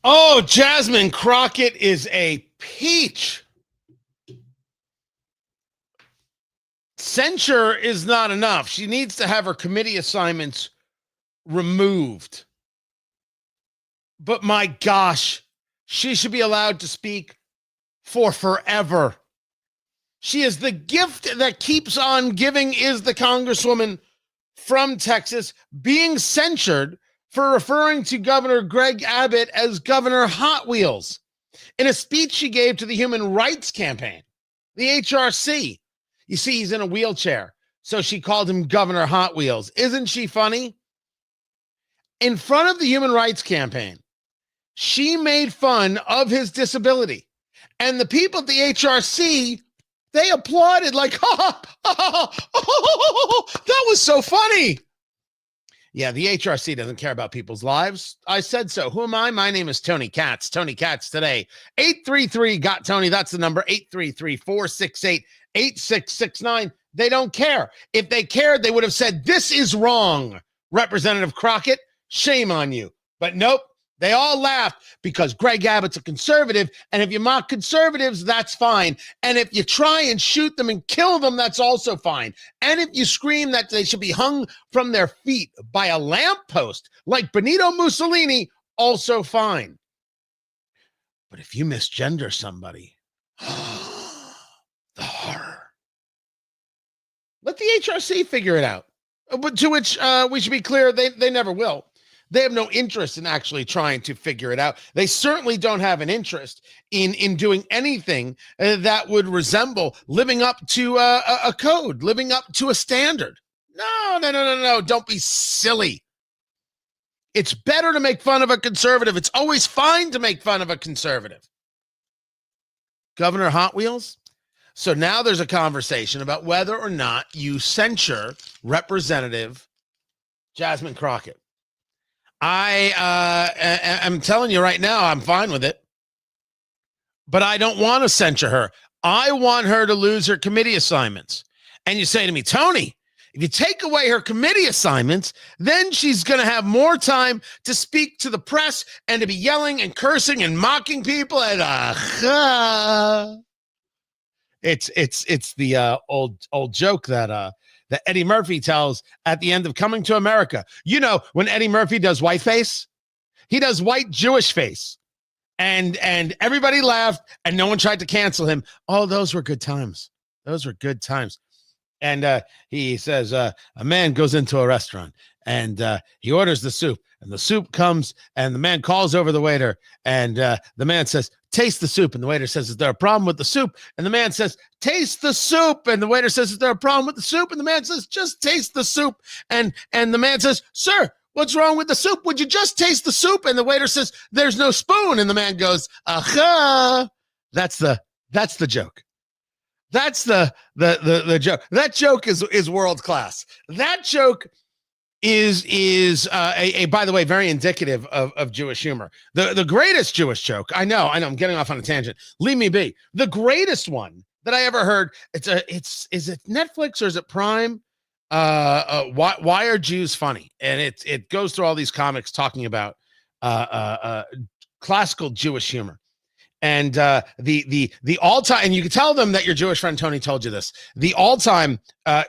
Oh, Jasmine Crockett is a peach. Censure is not enough. She needs to have her committee assignments removed. But my gosh, she should be allowed to speak for forever. She is the gift that keeps on giving, is the Congresswoman from Texas being censured for referring to Governor Greg Abbott as Governor Hot Wheels in a speech she gave to the Human Rights Campaign, the HRC. You see, he's in a wheelchair, so she called him Governor Hot Wheels. Isn't she funny? In front of the Human Rights Campaign, she made fun of his disability. And the people at the HRC, they applauded like, that was so funny. Yeah, the HRC doesn't care about people's lives. I said so. Who am I? My name is Tony Katz. Tony Katz today. 833-GOT-TONY. That's the number. 833-468-8669. They don't care. If they cared, they would have said, this is wrong, Representative Crockett. Shame on you. But nope. They all laughed because Greg Abbott's a conservative, and if you mock conservatives, that's fine. And if you try and shoot them and kill them, that's also fine. And if you scream that they should be hung from their feet by a lamppost like Benito Mussolini, also fine. But if you misgender somebody, the horror. Let the HRC figure it out. But to which we should be clear, they never will. They have no interest in actually trying to figure it out. They certainly don't have an interest in doing anything that would resemble living up to a code, living up to a standard. No. Don't be silly. It's better to make fun of a conservative. It's always fine to make fun of a conservative. Governor Hot Wheels? So now there's a conversation about whether or not you censure Representative Jasmine Crockett. I'm telling you right now, I'm fine with it. But I don't want to censure her. I want her to lose her committee assignments. And you say to me, Tony, if you take away her committee assignments, then she's going to have more time to speak to the press and to be yelling and cursing and mocking people. And it's the old joke that Eddie Murphy tells at the end of Coming to America. You know, when Eddie Murphy does whiteface, he does white Jewish face. And everybody laughed and no one tried to cancel him. Oh, those were good times. Those were good times. And he says, a man goes into a restaurant and he orders the soup. And the soup comes and the man calls over the waiter. And the man says, taste the soup. And the waiter says, is there a problem with the soup? And the man says, taste the soup. And the waiter says, is there a problem with the soup? And the man says, just taste the soup. And the man says, sir, what's wrong with the soup? Would you just taste the soup? And the waiter says, there's no spoon. And the man goes, aha. That's the joke. That's the joke. That joke is world class. That joke is a by the way, very indicative of Jewish humor. The greatest Jewish joke. I know I'm getting off on a tangent. Leave me be. The greatest one that I ever heard. Is it Netflix or is it Prime? Why are Jews funny? And it goes through all these comics talking about classical Jewish humor. And the all-time, and you can tell them that your Jewish friend Tony told you this. The all-time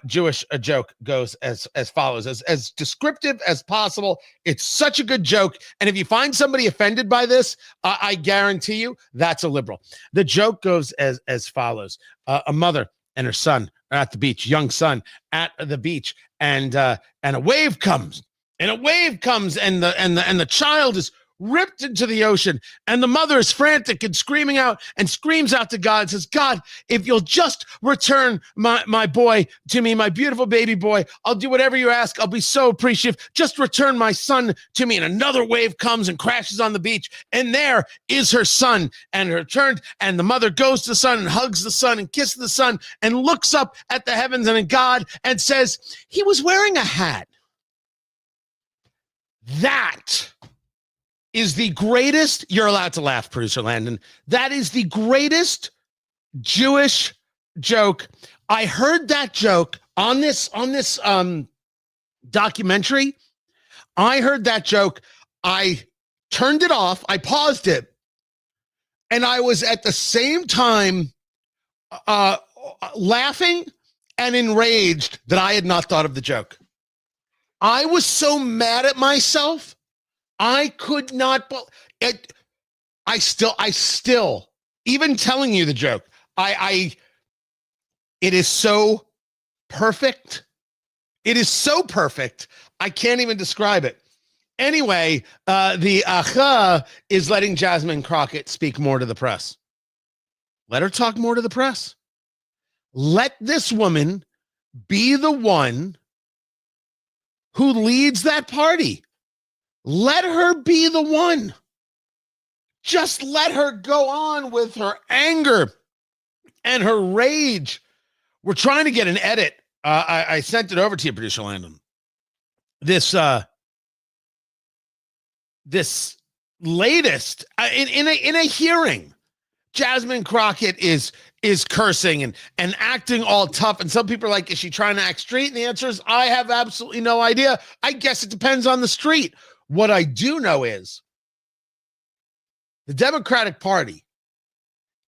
Jewish joke goes as follows, as descriptive as possible. It's such a good joke, and if you find somebody offended by this, I guarantee you that's a liberal. The joke goes as follows: a mother and her son are at the beach, young son at the beach, and a wave comes, and the child is ripped into the ocean, and the mother is frantic and screaming out and screams out to God and says, God, if you'll just return my boy to me, my beautiful baby boy, I'll do whatever you ask. I'll be so appreciative. Just return my son to me. And another wave comes and crashes on the beach, and there is her son, and her turned, and the mother goes to the son and hugs the son and kisses the son and looks up at the heavens and at God and says, he was wearing a hat. That is the greatest, you're allowed to laugh, producer Landon. That is the greatest Jewish joke. I heard that joke on this documentary. I heard that joke. I turned it off, I paused it, and I was at the same time laughing and enraged that I had not thought of the joke. I was so mad at myself. I could not. I still, even telling you the joke, it is so perfect. It is so perfect. I can't even describe it. Anyway, the Aha is letting Jasmine Crockett speak more to the press. Let her talk more to the press. Let this woman be the one who leads that party. Let her be the one. Just let her go on with her anger and her rage. We're trying to get an edit. I sent it over to you, producer Landon. This latest in a hearing, Jasmine Crockett is cursing and acting all tough. And some people are like, is she trying to act straight? And the answer is, I have absolutely no idea. I guess it depends on the street. What I do know is the Democratic Party,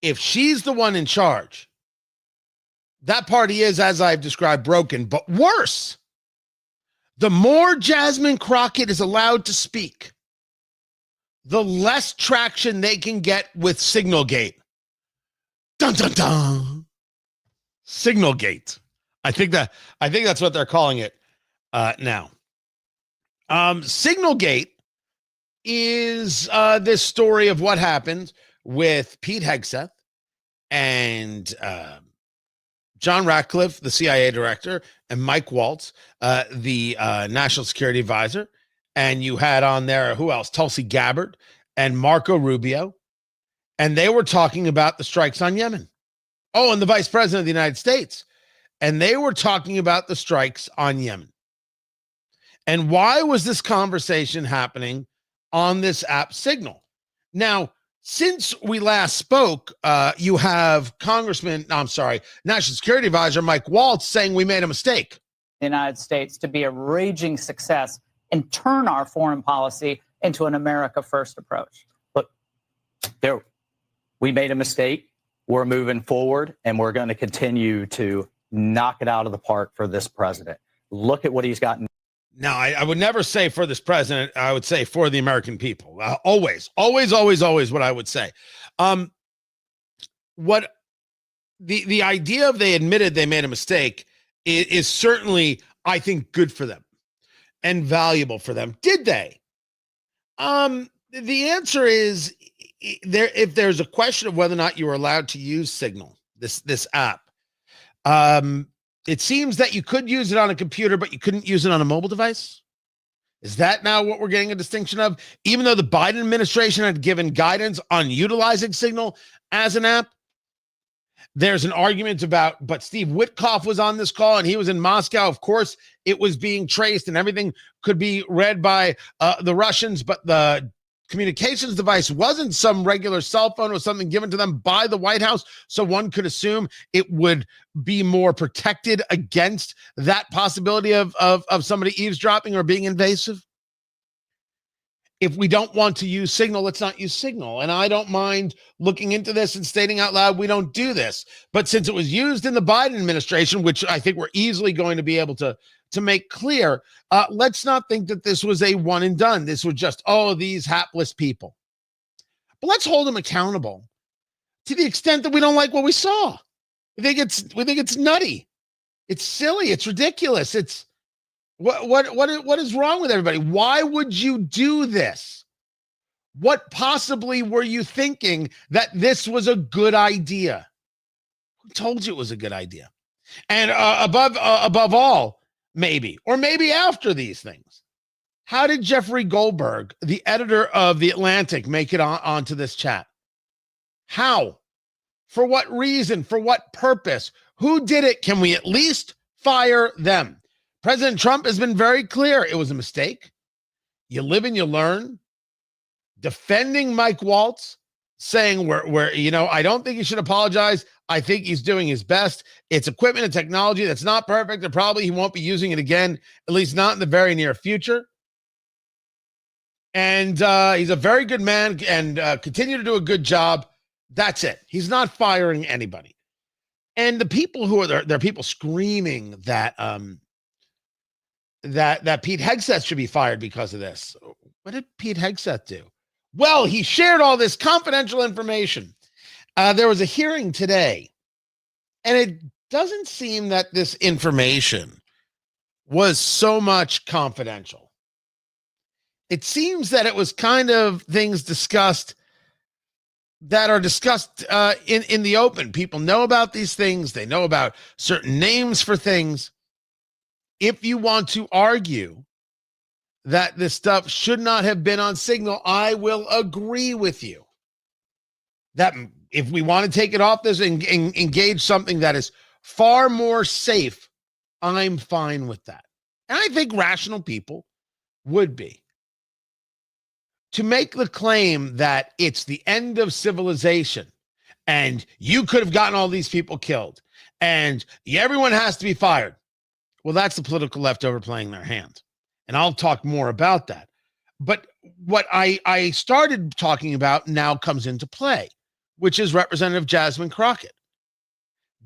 if she's the one in charge, that party is, as I've described, broken, but worse. The more Jasmine Crockett is allowed to speak, the less traction they can get with Signalgate. Dun, dun, dun. Signalgate. I think that's what they're calling it now. Signalgate is this story of what happened with Pete Hegseth and John Ratcliffe, the CIA director, and Mike Waltz, the national security advisor. And you had on there, who else? Tulsi Gabbard and Marco Rubio. And they were talking about the strikes on Yemen. Oh, and the vice president of the United States. And they were talking about the strikes on Yemen. And why was this conversation happening on this app Signal? Now, since we last spoke, you have National Security Advisor Mike Waltz saying we made a mistake. The United States to be a raging success and turn our foreign policy into an America First approach. Look, we made a mistake. We're moving forward, and we're going to continue to knock it out of the park for this president. Look at what he's gotten. No, I would never say for this president. I would say for the American people. Always what I would say. What the idea of they admitted they made a mistake is certainly, I think, good for them and valuable for them. Did they? The answer is if there's a question of whether or not you were allowed to use Signal, this app. It seems that you could use it on a computer, but you couldn't use it on a mobile device. Is that now what we're getting a distinction of? Even though the Biden administration had given guidance on utilizing Signal as an app, there's an argument about, but Steve Witkoff was on this call and he was in Moscow. Of course, it was being traced and everything could be read by the Russians, but the communications device wasn't some regular cell phone. It was something given to them by the White House. So one could assume it would be more protected against that possibility of somebody eavesdropping or being invasive. If we don't want to use Signal, let's not use Signal. And I don't mind looking into this and stating out loud, we don't do this. But since it was used in the Biden administration, which I think we're easily going to be able to make clear, let's not think that this was a one and done. This was just, these hapless people. But let's hold them accountable to the extent that we don't like what we saw. We think it's nutty. It's silly. It's ridiculous. It's what is wrong with everybody? Why would you do this? What possibly were you thinking that this was a good idea? Who told you it was a good idea? And above all, maybe after these things, how did Jeffrey Goldberg, the editor of The Atlantic, make it onto this chat? How? For what reason? For what purpose? Who did it? Can we at least fire them? President Trump has been very clear. It was a mistake. You live and you learn. Defending Mike Waltz, saying I don't think he should apologize. I think he's doing his best. It's equipment and technology that's not perfect, and probably he won't be using it again, at least not in the very near future. And he's a very good man and continue to do a good job. That's it. He's not firing anybody. And the people who are there are people screaming that that Pete Hegseth should be fired because of this. What did Pete Hegseth do? Well, he shared all this confidential information. There was a hearing today, and it doesn't seem that this information was so much confidential. It seems that it was kind of things discussed that are discussed in the open. People know about these things. They know about certain names for things. If you want to argue that this stuff should not have been on Signal, I will agree with you. That if we want to take it off this and engage something that is far more safe, I'm fine with that. And I think rational people would be. To make the claim that it's the end of civilization and you could have gotten all these people killed and everyone has to be fired. Well, that's the political left overplaying their hand. And I'll talk more about that. But what I started talking about now comes into play, which is Representative Jasmine Crockett.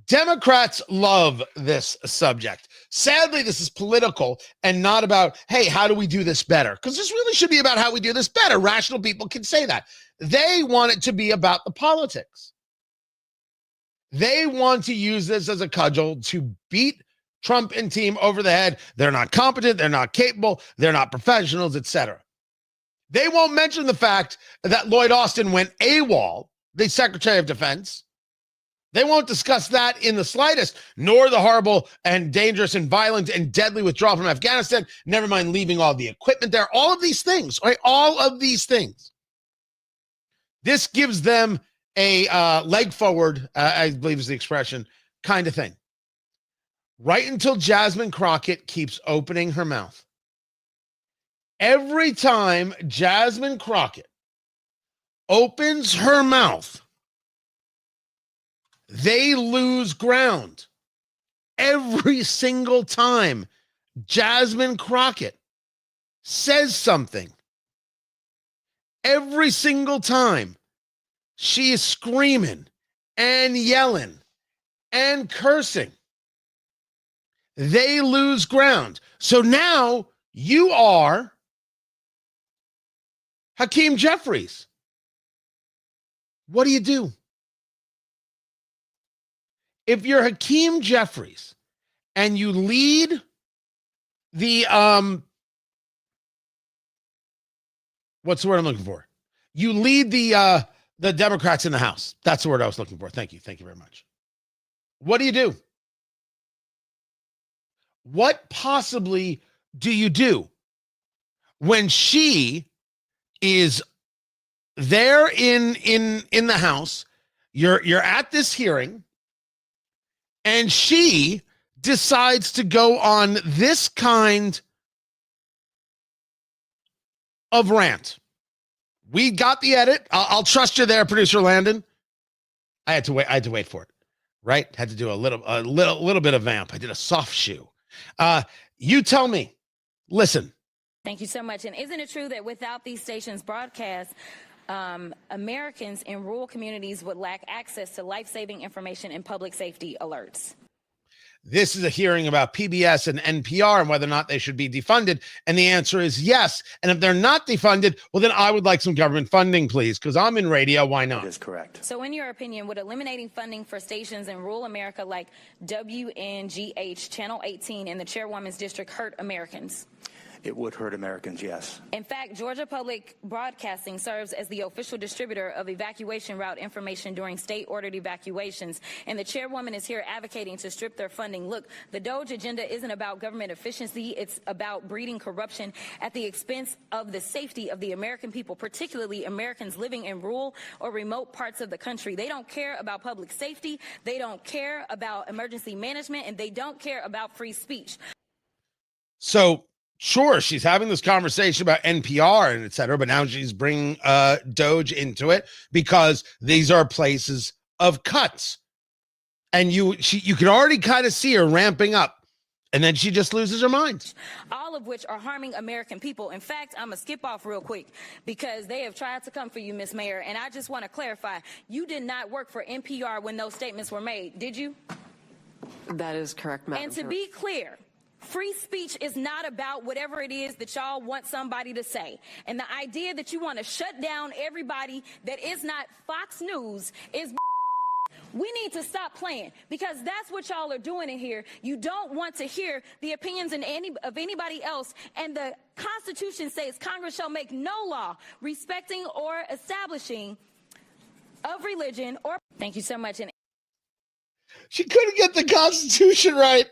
Democrats love this subject. Sadly, this is political and not about, hey, how do we do this better? Because this really should be about how we do this better. Rational people can say that. They want it to be about the politics. They want to use this as a cudgel to beat Trump and team over the head. They're not competent. They're not capable. They're not professionals, etc. They won't mention the fact that Lloyd Austin went AWOL, the Secretary of Defense. They won't discuss that in the slightest, nor the horrible and dangerous and violent and deadly withdrawal from Afghanistan, never mind leaving all the equipment there, all of these things, right? All of these things. This gives them a leg forward, I believe is the expression, kind of thing. Right until Jasmine Crockett keeps opening her mouth. Every time Jasmine Crockett opens her mouth, they lose ground. Every single time Jasmine Crockett says something, every single time she is screaming and yelling and cursing, they lose ground. So now you are Hakeem Jeffries. What do you do? If you're Hakeem Jeffries and you lead the what's the word I'm looking for? You lead the Democrats in the House. That's the word I was looking for. Thank you. Thank you very much. What do you do? What possibly do you do when she is there in the House? You're at this hearing. And she decides to go on this kind of rant. We got the edit. I'll trust you there, producer Landon. I had to wait for it. Right? Had to do a little bit of vamp. I did a soft shoe. You tell me. Listen. Thank you so much. And isn't it true that without these stations' broadcast, Americans in rural communities would lack access to life-saving information and public safety alerts? This is a hearing about PBS and NPR and whether or not they should be defunded. And the answer is yes. And if they're not defunded, well, then I would like some government funding, please, because I'm in radio. Why not? That is correct. So in your opinion, would eliminating funding for stations in rural America like WNGH, Channel 18, and the Chairwoman's District hurt Americans? It would hurt Americans, yes. In fact, Georgia Public Broadcasting serves as the official distributor of evacuation route information during state-ordered evacuations, and the chairwoman is here advocating to strip their funding. Look, the DOGE agenda isn't about government efficiency. It's about breeding corruption at the expense of the safety of the American people, particularly Americans living in rural or remote parts of the country. They don't care about public safety. They don't care about emergency management, and they don't care about free speech. So, sure, she's having this conversation about NPR and et cetera, but now she's bringing Doge into it because these are places of cuts. And you can already kind of see her ramping up. And then she just loses her mind. All of which are harming American people. In fact, I'm going to skip off real quick because they have tried to come for you, Ms. Mayor. And I just want to clarify, you did not work for NPR when those statements were made, did you? That is correct, Madam And to Chair. be clear, free speech is not about whatever it is that y'all want somebody to say. And the idea that you want to shut down everybody that is not Fox News is... We need to stop playing because that's what y'all are doing in here. You don't want to hear the opinions of anybody else. And the Constitution says Congress shall make no law respecting or establishing of religion or... Thank you so much. And She couldn't get the Constitution right.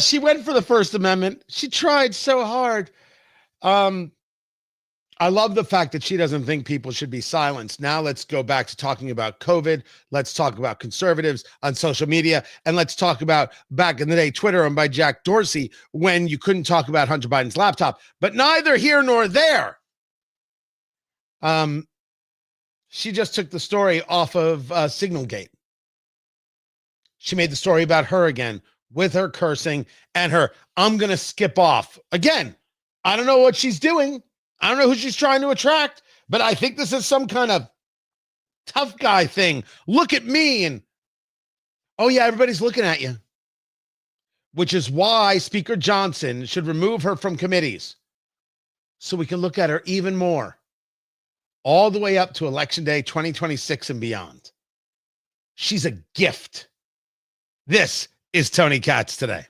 She went for the First Amendment. She tried so hard. I love the fact that she doesn't think people should be silenced. Now let's go back to talking about COVID. Let's talk about conservatives on social media. And let's talk about back in the day, Twitter owned by Jack Dorsey, when you couldn't talk about Hunter Biden's laptop. But neither here nor there. She just took the story off of Signalgate. She made the story about her again with her cursing and her, I'm going to skip off. Again, I don't know what she's doing. I don't know who she's trying to attract, but I think this is some kind of tough guy thing. Look at me. And, oh, yeah, everybody's looking at you. Which is why Speaker Johnson should remove her from committees so we can look at her even more, all the way up to Election Day 2026 and beyond. She's a gift. This is Tony Katz Today.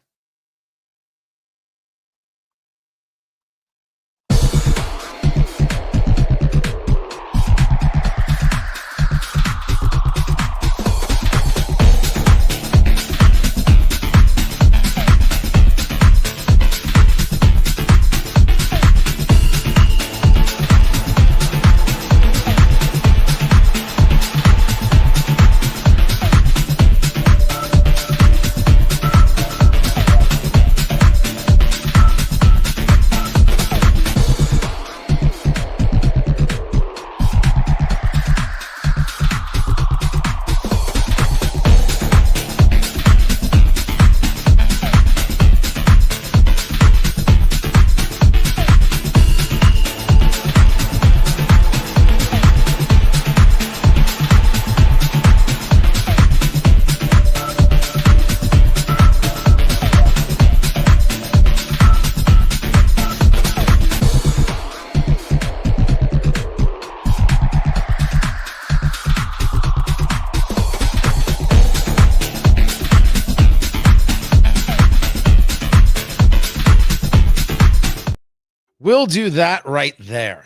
We'll do that right there.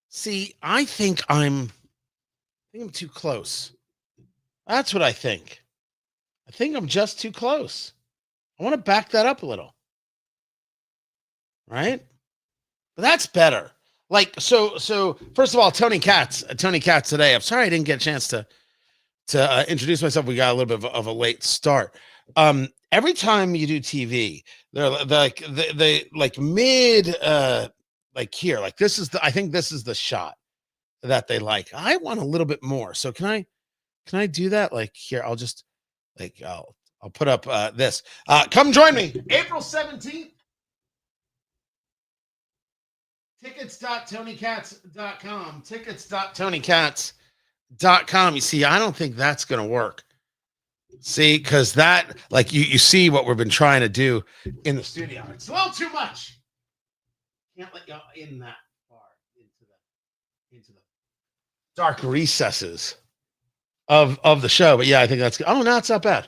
See, I think I'm too close. That's what I think. I think I'm just too close. I want to back that up a little. Right? But that's better. Like, so first of all, Tony Katz Today. I'm sorry I didn't get a chance to introduce myself. We got a little bit of a late start. Every time you do TV, they're like mid, like here, like this is I think this is the shot that they like. I want a little bit more. So can I do that? Like here, I'll just like, I'll put up this. Come join me. April 17th. Tickets.tonykatz.com. Tickets.tonykatz.com. You see, I don't think that's going to work. See, because that, like, you see what we've been trying to do in the studio. It's a little too much. Can't let y'all in that far into the dark recesses of the show. But yeah, I think that's good. Oh, no, it's not bad.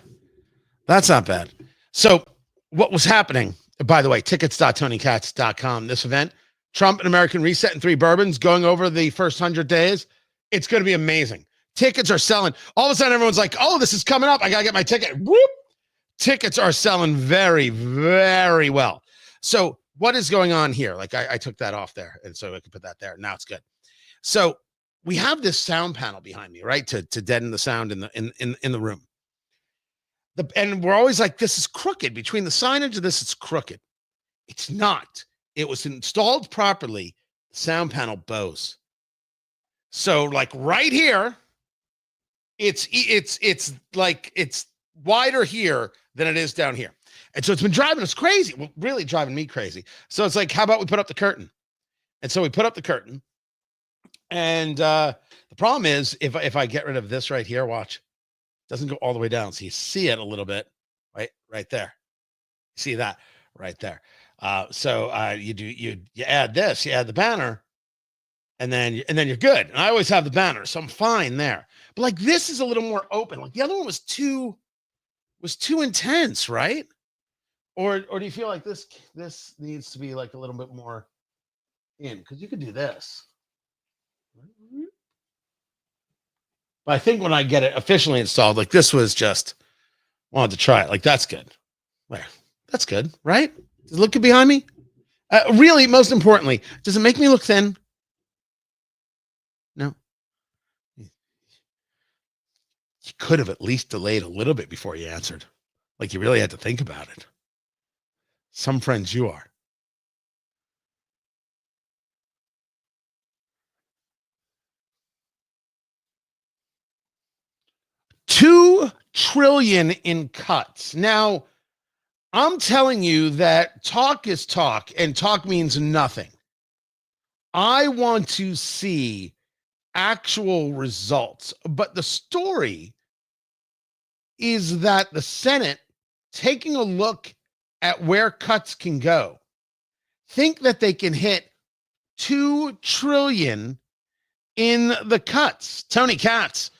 That's not bad. So what was happening, by the way, tickets.tonykatz.com, this event, Trump and American Reset and 3 bourbons going over the first 100 days. It's going to be amazing. Tickets are selling. All of a sudden, everyone's like, oh, this is coming up. I got to get my ticket. Whoop. Tickets are selling very, very well. So what is going on here? Like I took that off there, and so I can put that there. Now it's good. So we have this sound panel behind me, right, to deaden the sound in the room. And we're always like, this is crooked. Between the signage of this, it's crooked. It's not. It was installed properly. Sound panel bows. So like right here it's like it's wider here than it is down here. And so it's been driving us crazy. Well, really driving me crazy. So it's like, how about we put up the curtain? And so we put up the curtain. And the problem is if I get rid of this right here, watch, it doesn't go all the way down. So you see it a little bit, right there. See that right there. So you add this, you add the banner, and then you're good. And I always have the banner, so I'm fine there. But like this is a little more open. Like the other one was too intense, right? Or do you feel like this needs to be like a little bit more in? Because you could do this. But I think when I get it officially installed, like this was just wanted to try it. Like that's good. There, that's good, right? Does it look good behind me? Really, most importantly, does it make me look thin? No. You could have at least delayed a little bit before you answered. Like you really had to think about it. Some friends you are. $2 trillion in cuts. Now, I'm telling you that talk is talk, and talk means nothing. I want to see actual results. But the story is that the Senate, taking a look at where cuts can go, think that they can hit $2 trillion in the cuts. Tony Katz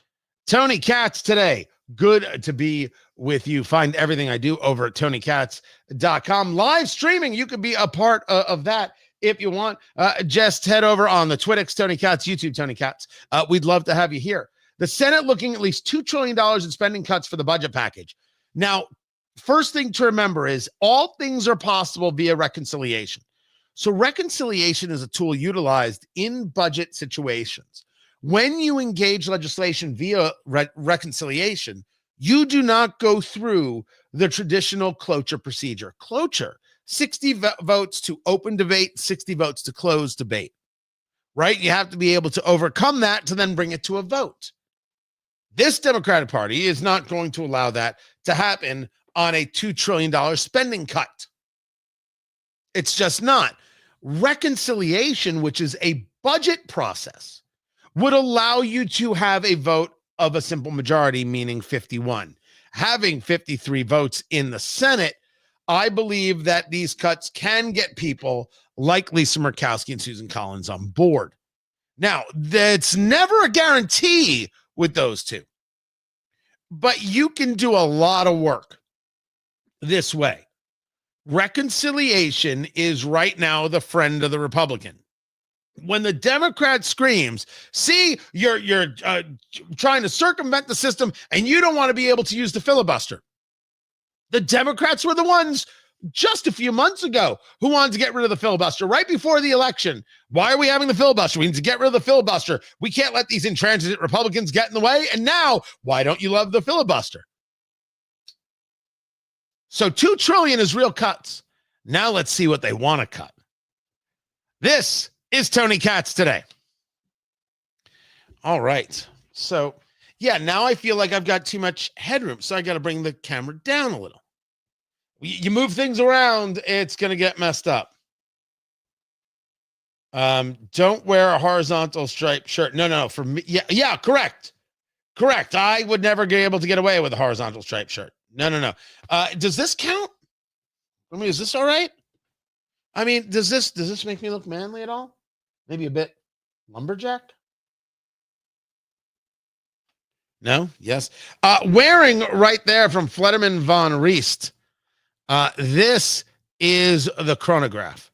today. Good to be with you. Find everything I do over at TonyKatz.com. Live streaming. You could be a part of that if you want. Just head over on the Twitix, Tony Katz, YouTube, Tony Katz. We'd love to have you here. The Senate looking at least $2 trillion in spending cuts for the budget package. Now, first thing to remember is all things are possible via reconciliation. So reconciliation is a tool utilized in budget situations. When you engage legislation via reconciliation, you do not go through the traditional cloture procedure. Cloture, 60 votes to open debate, 60 votes to close debate, right? You have to be able to overcome that to then bring it to a vote. This Democratic Party is not going to allow that to happen on a $2 trillion spending cut. It's just not. Reconciliation, which is a budget process, would allow you to have a vote of a simple majority, meaning 51. Having 53 votes in the Senate, I believe that these cuts can get people like Lisa Murkowski and Susan Collins on board. Now, that's never a guarantee with those two, but you can do a lot of work this way. Reconciliation is right now the friend of the Republican. When the Democrat screams, see, you're trying to circumvent the system and you don't want to be able to use the filibuster. The Democrats were the ones just a few months ago who wanted to get rid of the filibuster right before the election. Why are we having the filibuster? We need to get rid of the filibuster. We can't let these intransigent Republicans get in the way. And now, why don't you love the filibuster? So $2 trillion is real cuts. Now let's see what they want to cut. This is Tony Katz today. All right. So, yeah, now I feel like I've got too much headroom, so I got to bring the camera down a little. You move things around, it's going to get messed up. Don't wear a horizontal striped shirt. No, for me. Yeah, correct. I would never be able to get away with a horizontal striped shirt. No. Does this count? I mean, is this all right? I mean, does this make me look manly at all? Maybe a bit lumberjack? No? Yes. Wearing right there from Flederman von Riest. This is the chronograph.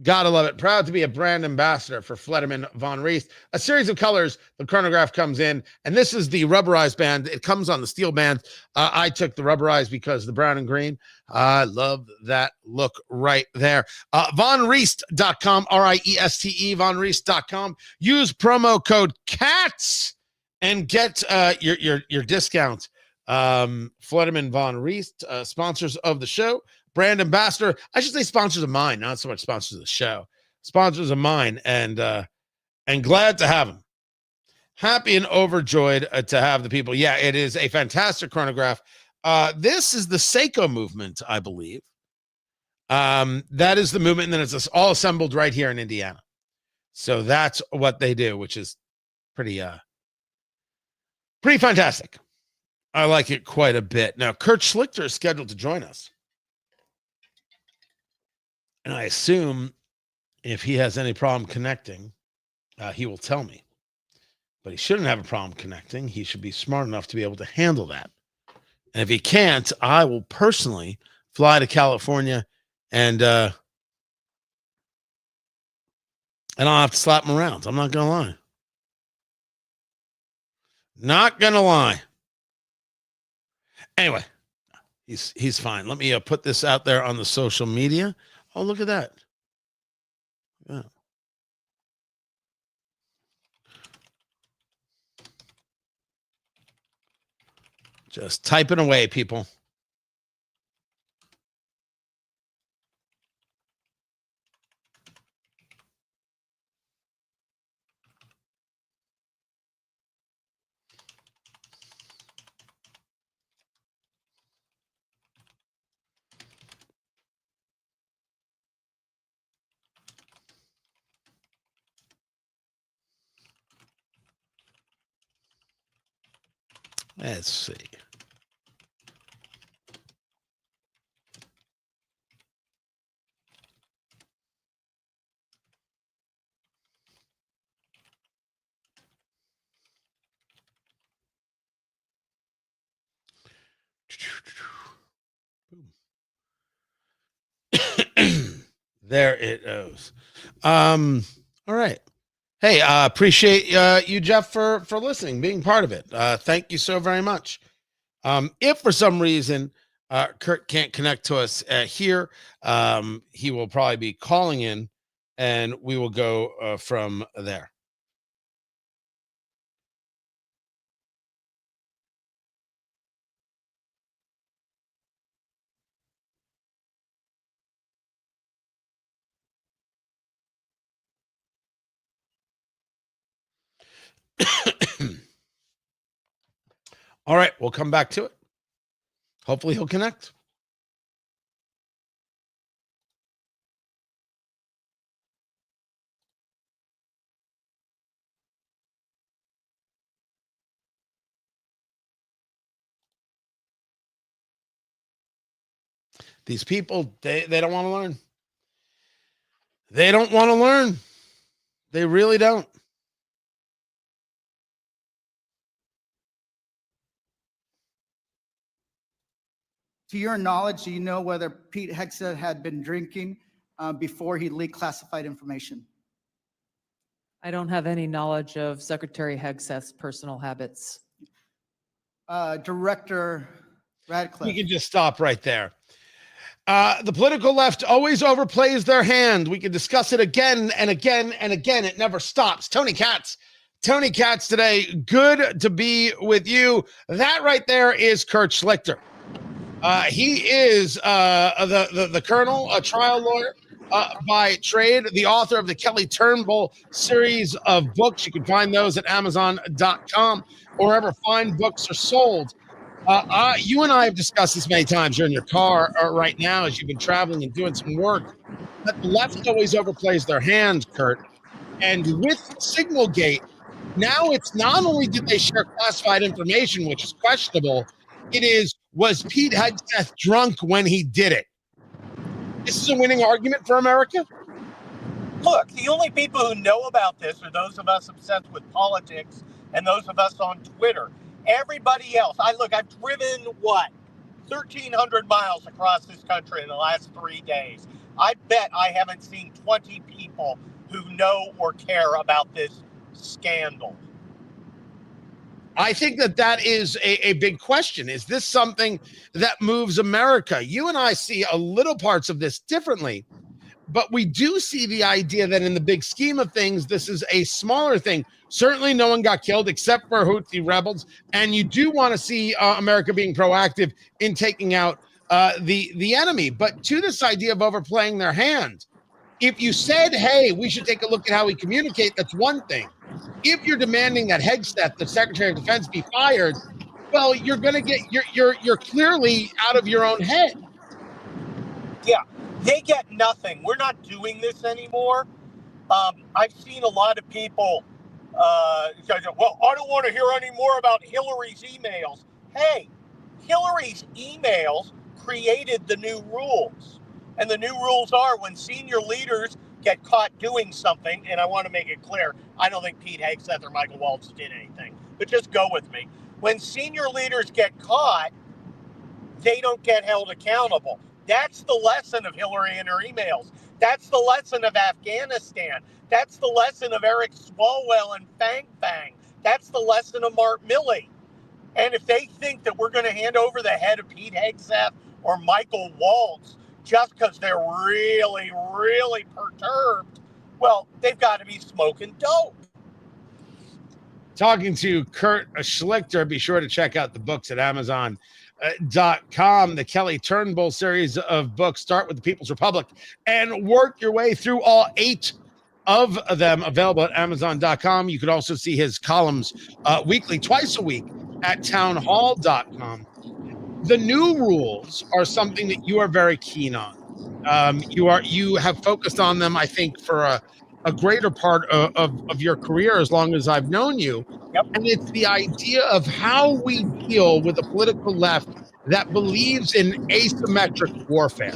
Gotta love it. Proud to be a brand ambassador for Flederman von Riest. A series of colors. The chronograph comes in, and this is the rubberized band. It comes on the steel band. I took the rubberized because the brown and green. I love that look right there. VonRiest.com, RIESTE, VonRiest.com. Use promo code CATS and get your discount. Flederman von Riest, sponsors of the show. Brand ambassador, I should say sponsors of mine, not so much sponsors of the show. Sponsors of mine, and glad to have them. Happy and overjoyed to have the people. Yeah, it is a fantastic chronograph. This is the Seiko movement, I believe. That is the movement, and then it's all assembled right here in Indiana. So that's what they do, which is pretty fantastic. I like it quite a bit. Now, Kurt Schlichter is scheduled to join us. And I assume if he has any problem connecting, he will tell me. But he shouldn't have a problem connecting. He should be smart enough to be able to handle that. And if he can't, I will personally fly to California and I'll have to slap him around. I'm not going to lie. Not going to lie. Anyway, he's fine. Let me put this out there on the social media. Oh, look at that. Yeah. Just typing away, people. Let's see. There it goes. All right. Hey, appreciate you, Jeff, for listening, being part of it. Thank you so very much. If for some reason Kurt can't connect to us here, he will probably be calling in, and we will go from there. All right, we'll come back to it. Hopefully he'll connect. These people, they don't want to learn. They don't want to learn. They really don't. To your knowledge, do you know whether Pete Hegseth had been drinking before he leaked classified information? I don't have any knowledge of Secretary Hegseth's personal habits. Director Radcliffe. We can just stop right there. The political left always overplays their hand. We can discuss it again and again and again. It never stops. Tony Katz today. Good to be with you. That right there is Kurt Schlichter. He is the colonel, a trial lawyer by trade, the author of the Kelly Turnbull series of books. You can find those at Amazon.com or wherever fine books are sold. You and I have discussed this many times. You're in your car right now as you've been traveling and doing some work. But the left always overplays their hand, Kurt. And with Signalgate, now it's not only did they share classified information, which is questionable, was Pete Hegseth drunk when he did it? This is a winning argument for America? Look, the only people who know about this are those of us obsessed with politics and those of us on Twitter. Everybody else, I've driven 1,300 miles across this country in the last 3 days. I bet I haven't seen 20 people who know or care about this scandal. I think that is a big question. Is this something that moves America? You and I see a little parts of this differently, but we do see the idea that in the big scheme of things, this is a smaller thing. Certainly no one got killed except for Houthi rebels. And you do want to see America being proactive in taking out the enemy. But to this idea of overplaying their hand, if you said, hey, we should take a look at how we communicate, that's one thing. if you're demanding that Hegseth, the Secretary of Defense, be fired, well, you're going to get you're clearly out of your own head. Yeah, they get nothing. We're not doing this anymore. I've seen a lot of people say, well, I don't want to hear any more about Hillary's emails. Hey, Hillary's emails created the new rules. And the new rules are when senior leaders get caught doing something, and I want to make it clear, I don't think Pete Hegseth or Michael Waltz did anything, but just go with me. When senior leaders get caught, they don't get held accountable. That's the lesson of Hillary and her emails. That's the lesson of Afghanistan. That's the lesson of Eric Swalwell and Fang Fang. That's the lesson of Mark Milley. And if they think that we're going to hand over the head of Pete Hegseth or Michael Waltz just because they're really, really perturbed, well, they've got to be smoking dope. Talking to Kurt Schlichter, be sure to check out the books at Amazon.com. The Kelly Turnbull series of books start with the People's Republic and work your way through all 8 of them, available at Amazon.com. You could also see his columns weekly, twice a week at townhall.com. The new rules are something that you are very keen on. You have focused on them, I think, for a greater part of your career as long as I've known you. Yep. And it's the idea of how we deal with a political left that believes in asymmetric warfare.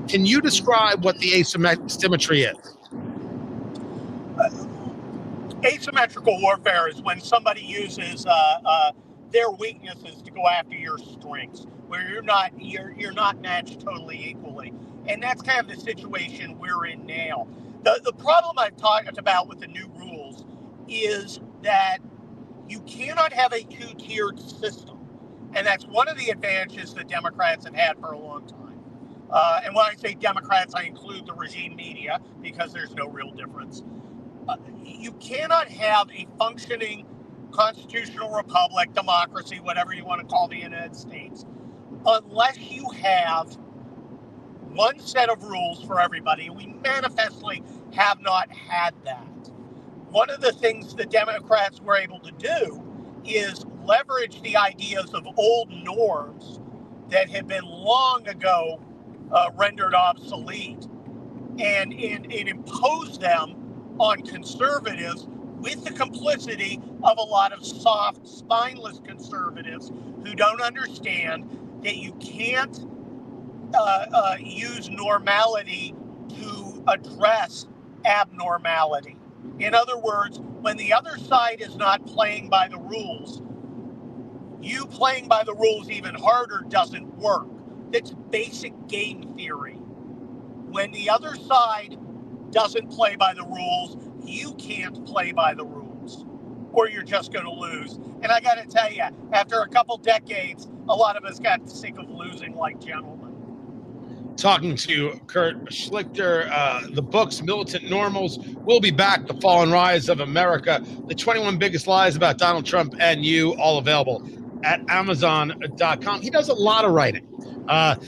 Can you describe what the asymmetry is? Asymmetrical warfare is when somebody uses their weaknesses to go after your strengths, where you're not matched totally equally, and that's kind of the situation we're in now. The problem I've talked about with the new rules is that you cannot have a 2-tiered system, and that's one of the advantages that Democrats have had for a long time. And when I say Democrats, I include the regime media because there's no real difference. You cannot have a functioning constitutional republic, democracy, whatever you want to call the United States, unless you have one set of rules for everybody. We manifestly have not had that. One of the things the Democrats were able to do is leverage the ideas of old norms that had been long ago rendered obsolete and impose them on conservatives with the complicity of a lot of soft, spineless conservatives who don't understand that you can't use normality to address abnormality. In other words, when the other side is not playing by the rules, you playing by the rules even harder doesn't work. That's basic game theory. When the other side doesn't play by the rules, you can't play by the rules, or you're just going to lose. And I got to tell you, after a couple decades, a lot of us got sick of losing like gentlemen. Talking to Kurt Schlichter, the books, Militant Normals, Will Be Back, The Fall and Rise of America, The 21 Biggest Lies About Donald Trump and You, all available at Amazon.com. He does a lot of writing.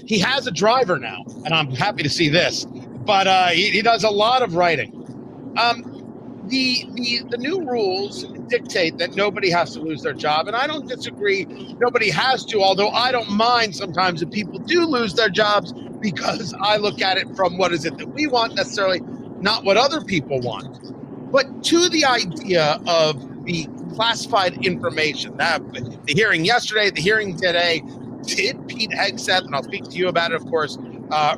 He has a driver now, and I'm happy to see this, but he does a lot of writing. The new rules dictate that nobody has to lose their job, and I don't disagree. Nobody has to, although I don't mind sometimes if people do lose their jobs, because I look at it from what is it that we want necessarily, not what other people want. But to the idea of the classified information, that the hearing yesterday, the hearing today, did Pete Hegseth, and I'll speak to you about it, of course,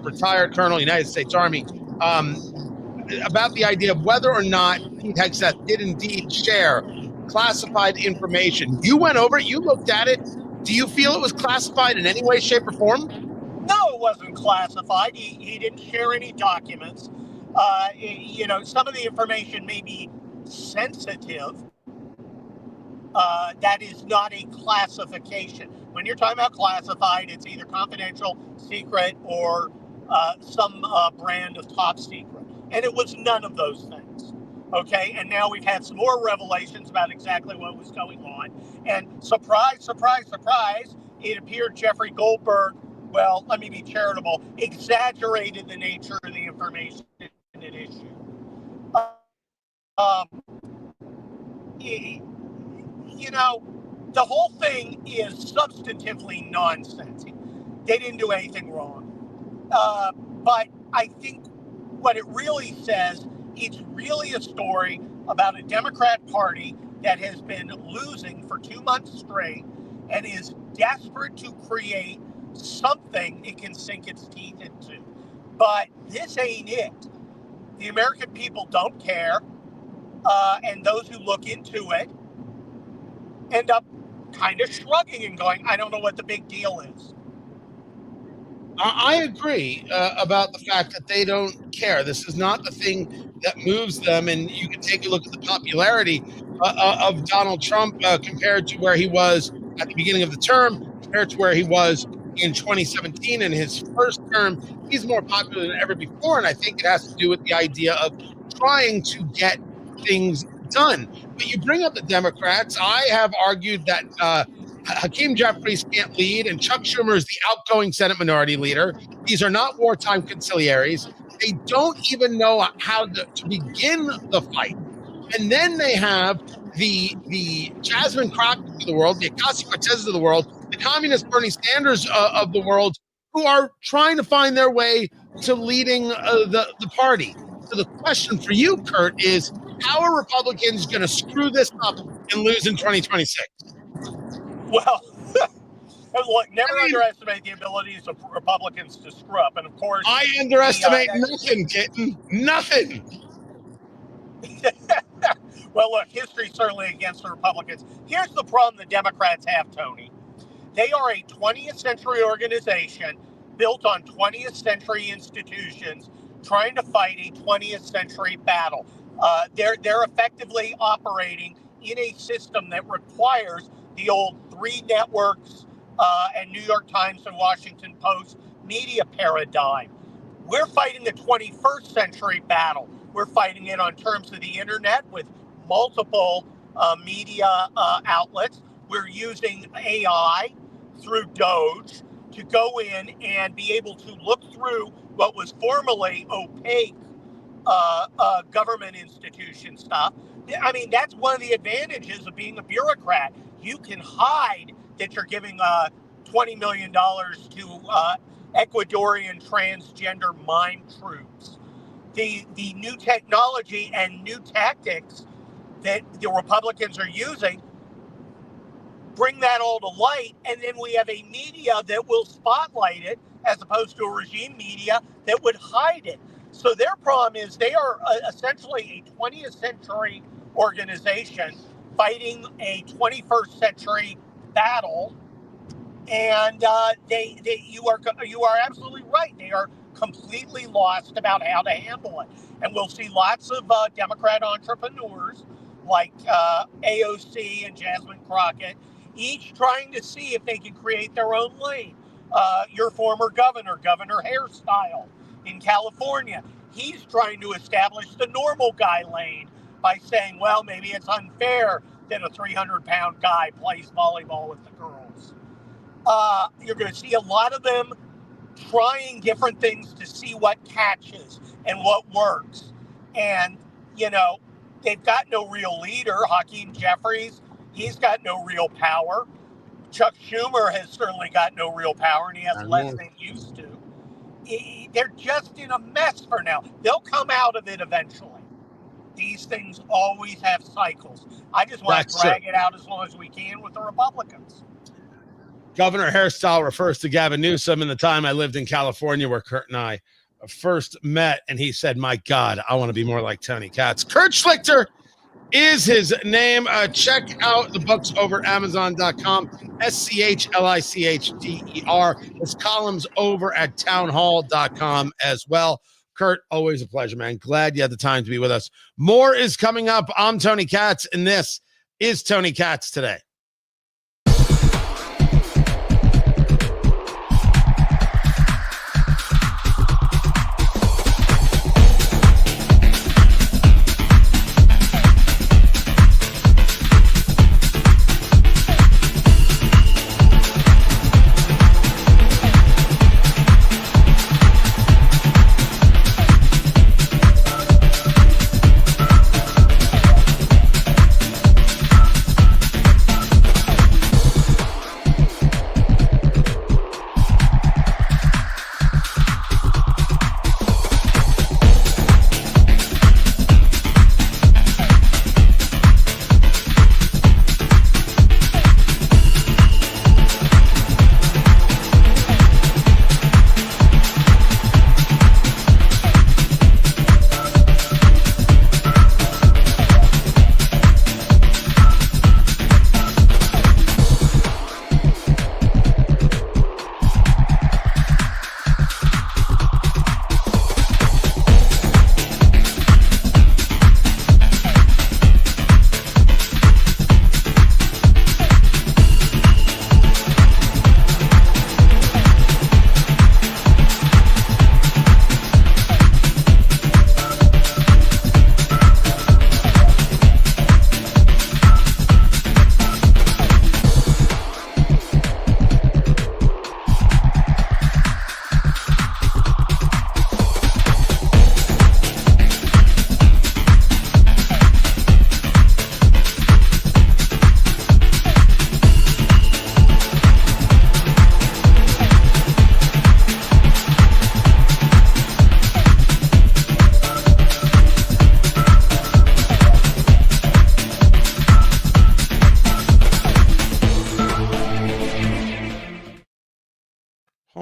retired Colonel, United States Army, about the idea of whether or not Pete Hegseth did indeed share classified information. You went over it, you looked at it. Do you feel it was classified in any way, shape, or form? No, it wasn't classified. He didn't share any documents. Some of the information may be sensitive. That is not a classification. When you're talking about classified, it's either confidential, secret, or some brand of top secret. And it was none of those things. Okay, and now we've had some more revelations about exactly what was going on. And surprise, surprise, surprise, it appeared Jeffrey Goldberg, well, let me be charitable, exaggerated the nature of the information at issue. you know, the whole thing is substantively nonsense. They didn't do anything wrong. But I think what it really says, it's really a story about a Democrat Party that has been losing for 2 months straight and is desperate to create something it can sink its teeth into. But this ain't it. The American people don't care. And those who look into it end up kind of shrugging and going, I don't know what the big deal is. I agree about the fact that they don't care. This is not the thing that moves them. And you can take a look at the popularity of Donald Trump compared to where he was at the beginning of the term, compared to where he was in 2017 in his first term. He's more popular than ever before. And I think it has to do with the idea of trying to get things done. But you bring up the Democrats. I have argued that Hakeem Jeffries can't lead, and Chuck Schumer is the outgoing Senate Minority Leader. These are not wartime conciliaries. They don't even know how to begin the fight. And then they have the Jasmine Crockett of the world, the Ocasio-Cortezes of the world, the communist Bernie Sanders of the world, who are trying to find their way to leading the party. So the question for you, Kurt, is how are Republicans going to screw this up and lose in 2026? Well, look, never underestimate the abilities of Republicans to screw up. And of course, I underestimate nothing, kitten. Nothing. Well, look, history's certainly against the Republicans. Here's the problem the Democrats have, Tony. They are a 20th century organization built on 20th century institutions trying to fight a 20th century battle. They're effectively operating in a system that requires the old three networks and New York Times and Washington Post media paradigm. We're fighting the 21st century battle. We're fighting it on terms of the internet with multiple media outlets. We're using AI through Doge to go in and be able to look through what was formerly opaque government institution stuff. I mean, that's one of the advantages of being a bureaucrat. You can hide that you're giving $20 million to Ecuadorian transgender mime troops. The new technology and new tactics that the Republicans are using bring that all to light, and then we have a media that will spotlight it as opposed to a regime media that would hide it. So their problem is they are essentially a 20th century organization fighting a 21st century battle, and you are absolutely right. They are completely lost about how to handle it, and we'll see lots of Democrat entrepreneurs like AOC and Jasmine Crockett, each trying to see if they can create their own lane. Your former governor, Governor Hairstyle in California, he's trying to establish the normal guy lane by saying, well, maybe it's unfair that a 300-pound guy plays volleyball with the girls. You're going to see a lot of them trying different things to see what catches and what works. And, you know, they've got no real leader. Hakeem Jeffries, he's got no real power. Chuck Schumer has certainly got no real power, and he has less than he used to. They're just in a mess for now. They'll come out of it eventually. These things always have cycles. I just want to drag it out as long as we can with the Republicans. Governor Hairstyle refers to Gavin Newsom in the time I lived in California where Kurt and I first met, and he said, my God, I want to be more like Tony Katz. Kurt Schlichter is his name. Check out the books over Amazon.com, SCHLICHTER. His columns over at townhall.com as well. Kurt, always a pleasure, man. Glad you had the time to be with us. More is coming up. I'm Tony Katz, and this is Tony Katz Today.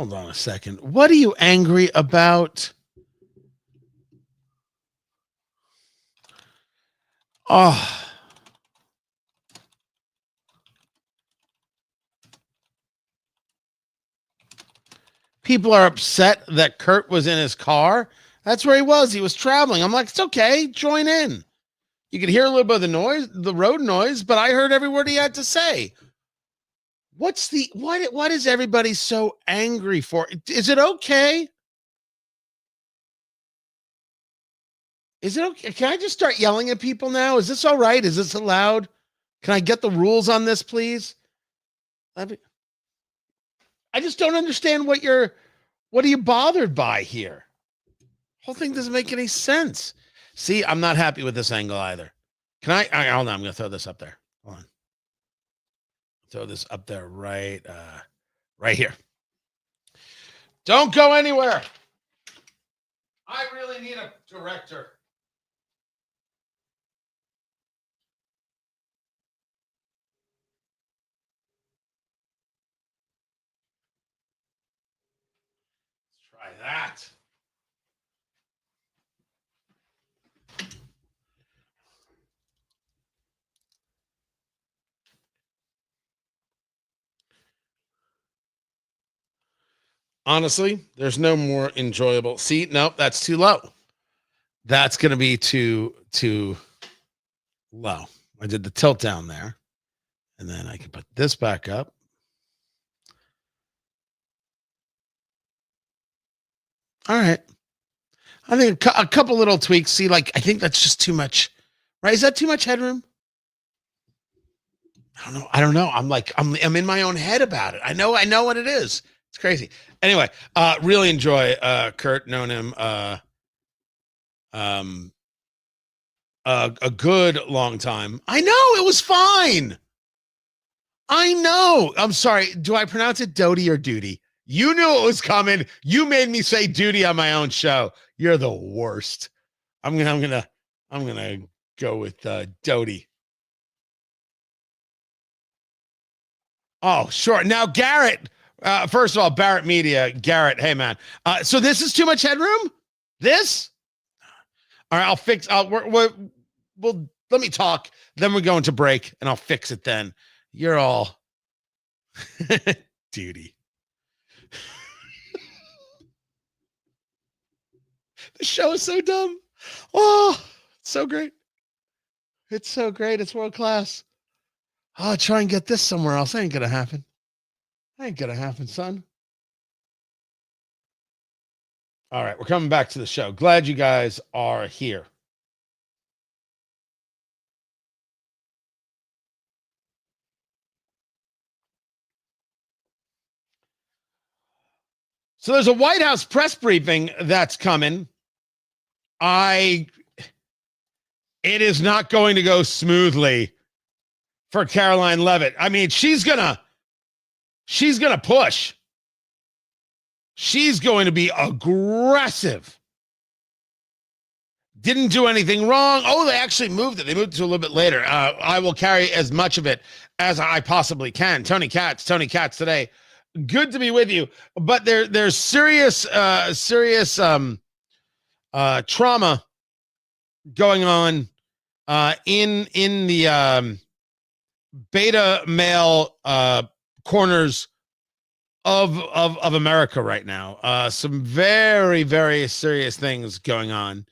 Hold on a second. What are you angry about? Oh. People are upset that Kurt was in his car. That's where he was. He was traveling. I'm like, it's okay. Join in. You could hear a little bit of the noise, the road noise, but I heard every word he had to say. What is everybody so angry for? Is it okay? Is it okay? Can I just start yelling at people now? Is this all right? Is this allowed? Can I get the rules on this, please? I just don't understand what are you bothered by here? Whole thing doesn't make any sense. See, I'm not happy with this angle either. Can I hold on, I'm gonna throw this up there. Hold on. Throw this up there right here. Don't go anywhere. I really need a director. Let's try that. Honestly, there's no more enjoyable. See, nope, that's too low. That's going to be too low. I did the tilt down there, and then I can put this back up. All right. I think a couple little tweaks. See, like, I think that's just too much, right? Is that too much headroom? I don't know. I'm in my own head about it. I know what it is. It's crazy. Anyway, really enjoy Kurt, known him a good long time. I know it was fine. I know. I'm sorry. Do I pronounce it Doty or Duty? You knew it was coming. You made me say Duty on my own show. You're the worst. I'm gonna go with Doty. Oh, sure. Now, Garrett. First of all, Barrett Media, Garrett. Hey, man. So this is too much headroom. This. All right. I'll fix. We'll let me talk. Then we're going to break, and I'll fix it. Then you're all Duty. The show is so dumb. Oh, it's so great. It's so great. It's world class. I'll try and get this somewhere else. That ain't gonna happen. Ain't gonna happen, son. All right, we're coming back to the show. Glad you guys are here. So there's a White House press briefing that's coming. It is not going to go smoothly for Caroline Leavitt. I mean, she's gonna push. She's going to be aggressive. Didn't do anything wrong. Oh, they actually moved it. They moved it to a little bit later. I will carry as much of it as I possibly can. Tony Katz today. Good to be with you. But there's serious trauma going on in the beta male corners of America right now. Some very, very serious things going on.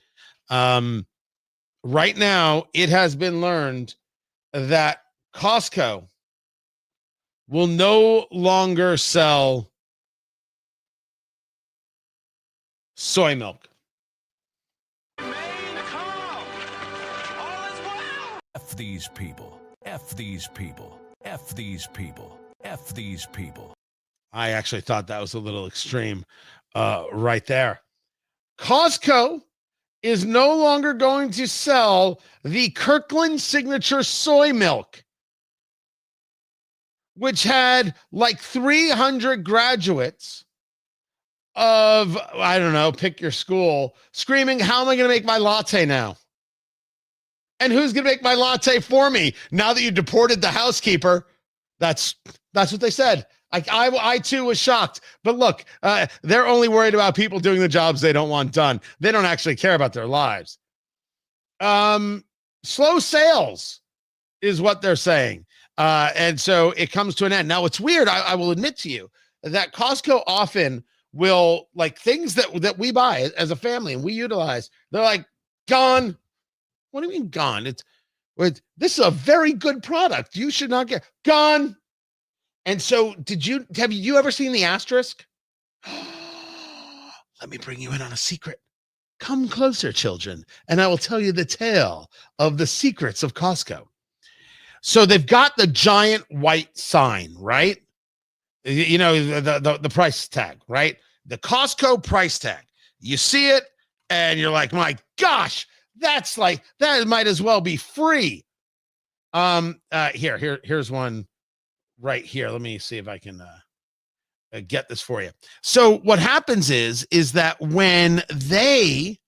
Right now, it has been learned that Costco will no longer sell soy milk. F these people. F these people. F these people. F these people. I actually thought that was a little extreme right there. Costco is no longer going to sell the Kirkland Signature soy milk, which had like 300 graduates of, I don't know, pick your school, screaming, how am I going to make my latte now? And who's going to make my latte for me now that you deported the housekeeper? That's what they said. I too was shocked. But look, they're only worried about people doing the jobs they don't want done. They don't actually care about their lives. Slow sales is what they're saying. And so it comes to an end. Now, it's weird. I will admit to you that Costco often will, like, things that we buy as a family and we utilize, they're like, gone. What do you mean gone? This is a very good product. You should not get gone. And so have you ever seen the asterisk? Let me bring you in on a secret. Come closer, children, and I will tell you the tale of the secrets of Costco. So they've got the giant white sign, right? You know, the price tag, right? The Costco price tag. You see it and you're like, my gosh, that might as well be free. Here's one right here. Let me see if I can get this for you. So what happens is that when they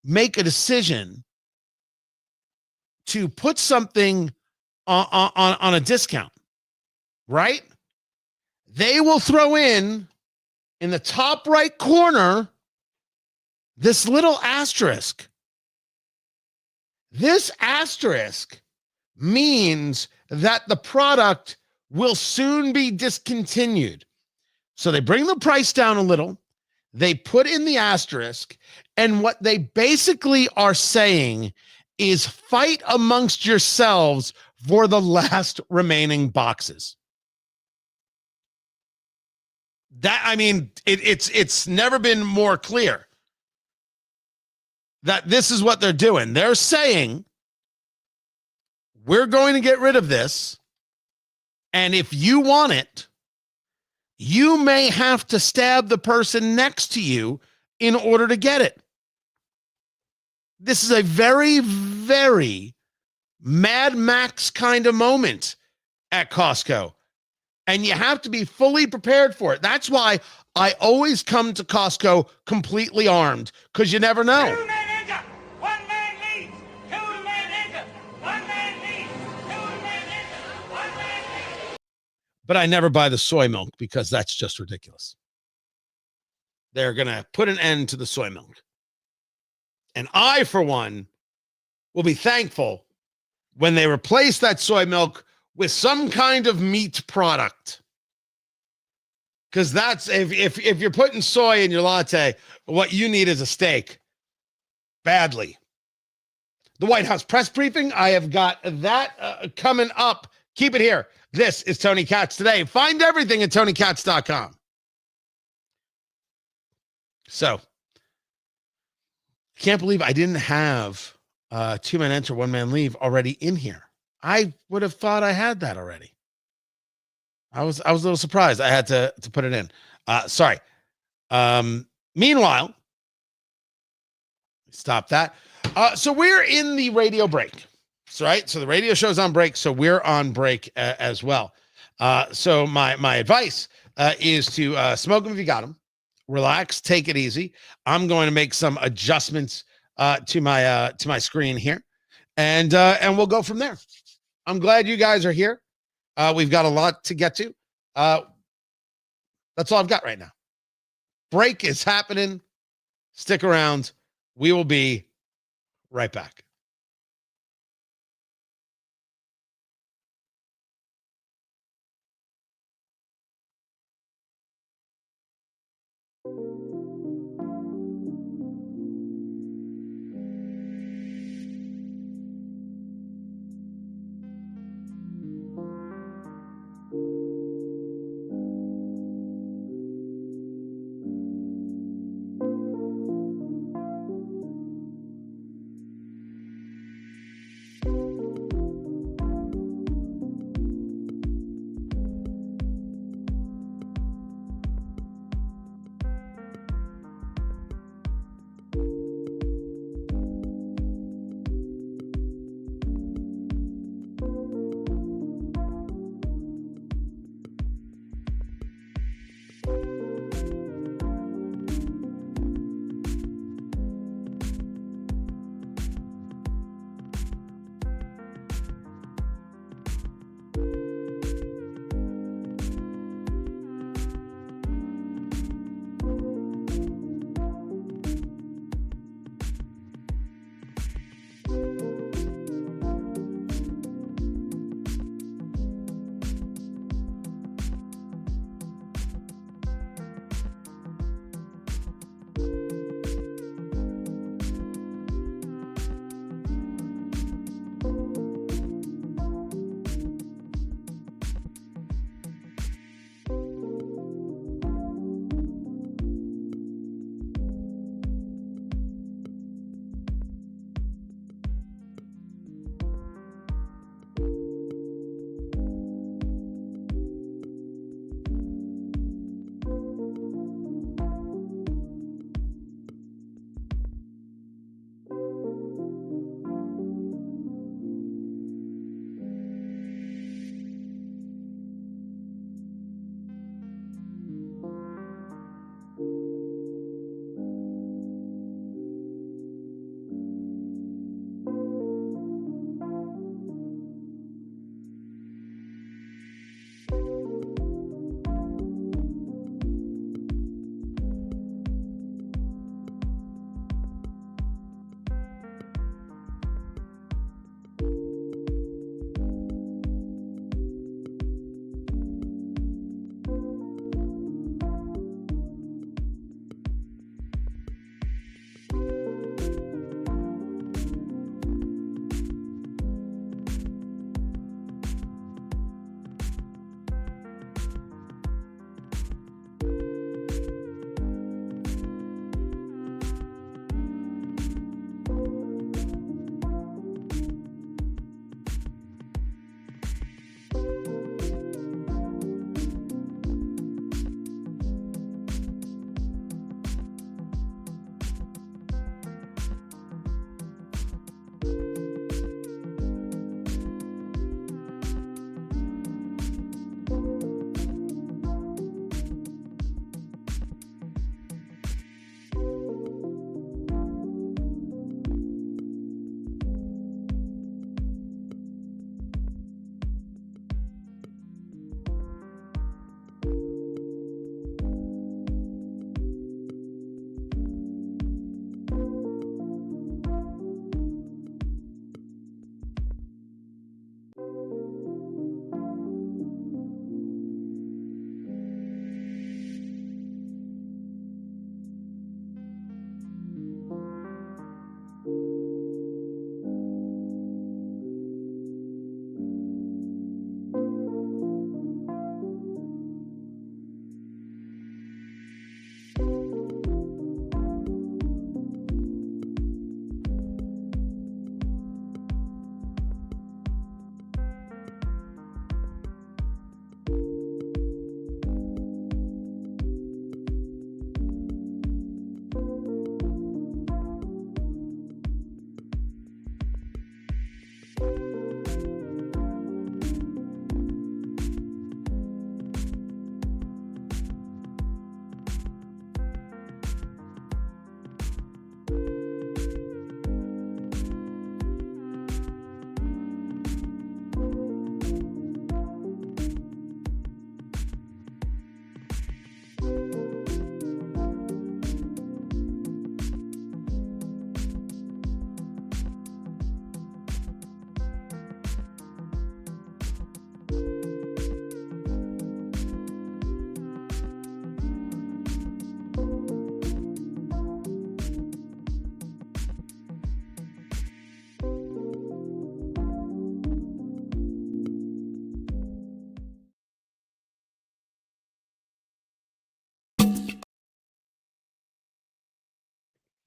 make a decision to put something on a discount, right? They will throw in the top right corner this little asterisk. This asterisk means that the product will soon be discontinued. So they bring the price down a little, they put in the asterisk, and what they basically are saying is fight amongst yourselves for the last remaining boxes. It's never been more clear that this is what they're doing. They're saying, we're going to get rid of this, and if you want it, you may have to stab the person next to you in order to get it. This is a very, very Mad Max kind of moment at Costco. And you have to be fully prepared for it. That's why I always come to Costco completely armed, because you never know. 2 men enter, 1 man leaves. 2 men enter, 1 man leaves. 2 men enter, 1 man leaves. But I never buy the soy milk because that's just ridiculous. They're going to put an end to the soy milk. And I, for one, will be thankful when they replace that soy milk with some kind of meat product. Because that's, if you're putting soy in your latte, what you need is a steak. Badly. The White House press briefing, I have got that coming up. Keep it here. This is Tony Katz Today. Find everything at TonyKatz.com. So, can't believe I didn't have 2 men enter, 1 man leave already in here. I would have thought I had that already. I was a little surprised. I had to put it in. Sorry. Meanwhile, stop that. So we're in the radio break. So, right. So the radio show's on break. So we're on break as well. So my advice is to smoke them if you got them. Relax, take it easy. I'm going to make some adjustments to my screen here, and we'll go from there. I'm glad you guys are here. We've got a lot to get to. That's all I've got right now. Break is happening. Stick around. We will be right back.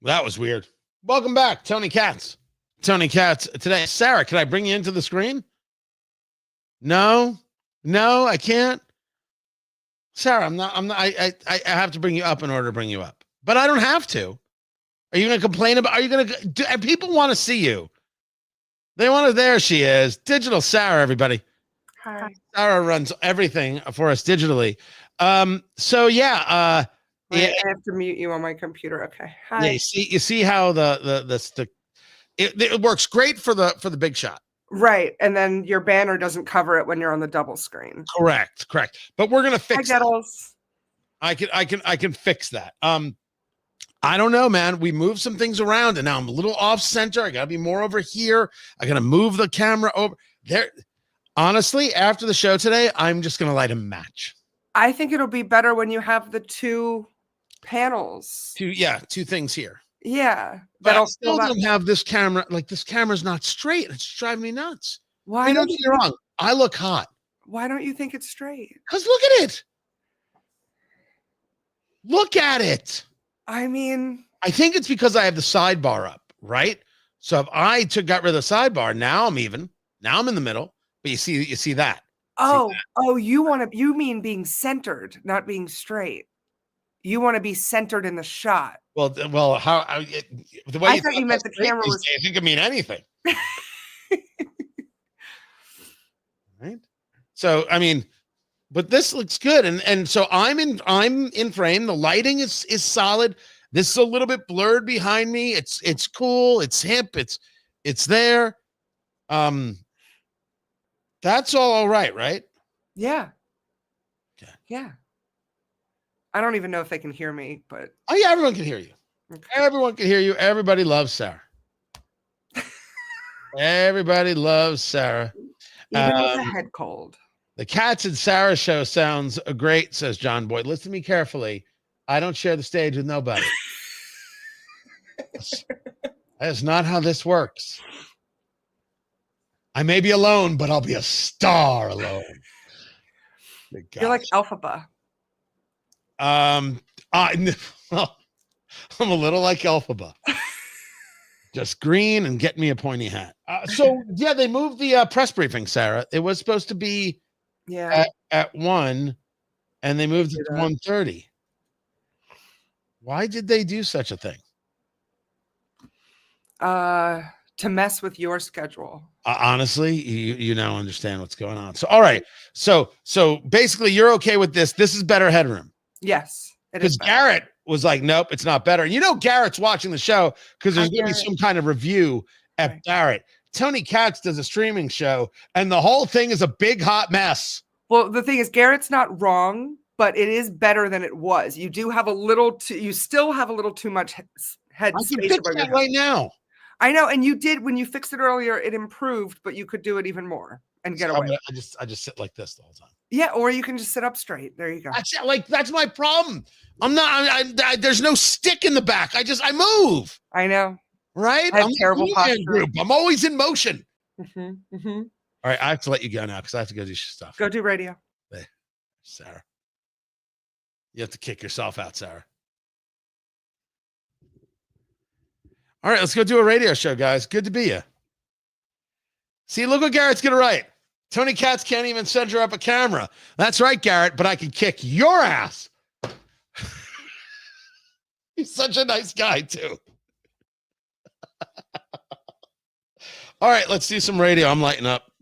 That was weird. Welcome back, Tony Katz. Tony Katz today. Sarah, can I bring you into the screen? No, I can't. Sarah, I have to bring you up in order to bring you up, but I don't have to. Are you going to complain about, are you going to, people want to see you. They want to, there she is. Digital Sarah, everybody. Hi. Sarah runs everything for us digitally. So yeah, I have to mute you on my computer. Okay. Hi. Yeah, you see how it works great for the big shot. Right. And then your banner doesn't cover it when you're on the double screen. Correct. But we're gonna fix that. I can fix that. I don't know, man. We moved some things around and now I'm a little off center. I gotta be more over here. I gotta move the camera over there. Honestly, after the show today, I'm just gonna light a match. I think it'll be better when you have the two panels. Two things here. Yeah. But I still don't have this camera. Like, this camera's not straight. It's driving me nuts. Why don't you get me wrong? I look hot. Why don't you think it's straight? Because look at it. Look at it. I mean, I think it's because I have the sidebar up, right? So if I got rid of the sidebar, now I'm even. Now I'm in the middle. But you see that. You mean being centered, not being straight. You want to be centered in the shot. Well, the way I thought you meant the camera was. Days, it could mean anything. Right. So I mean, but this looks good, and so I'm in frame. The lighting is solid. This is a little bit blurred behind me. It's cool. It's hip. It's there. That's all right, right? Yeah. Okay. Yeah. I don't even know if they can hear me, but oh yeah, everyone can hear you. Okay. Everyone can hear you. Everybody loves Sarah. Everybody loves Sarah. Even with a head cold. The Cats and Sarah show sounds great, says John Boyd. Listen to me carefully. I don't share the stage with nobody. That is not how this works. I may be alone, but I'll be a star alone. You're like Alphaba. I'm a little like Alphaba. Just green and get me a pointy hat. So yeah, they moved the press briefing, Sarah. It was supposed to be at 1, and they moved it to 1:30. Why did they do such a thing? To mess with your schedule. Honestly, you now understand what's going on. So all right. So basically you're okay with this. This is better headroom. Yes. Because Garrett was like, nope, it's not better. And you know Garrett's watching the show because there's going to be some kind of review at Garrett. Tony Katz does a streaming show, and the whole thing is a big hot mess. Well, the thing is, Garrett's not wrong, but it is better than it was. You do have you still have a little too much head space. I can fix that right now. I know, and you did when you fixed it earlier. It improved, but you could do it even more and get away. I just sit like this the whole time. Yeah, or you can just sit up straight. There you go. That's my problem. I'm not. there's no stick in the back. I move. I know. Right? I'm terrible posture. Group. I'm always in motion. Mm-hmm, mm-hmm. All right, I have to let you go now because I have to go do stuff. Go do radio. Hey, Sarah. You have to kick yourself out, Sarah. All right, let's go do a radio show, guys. Good to be you. See, look what Garrett's going to write. Tony Katz can't even censure up a camera. That's right, Garrett, but I can kick your ass. He's such a nice guy, too. All right, let's do some radio. I'm lighting up.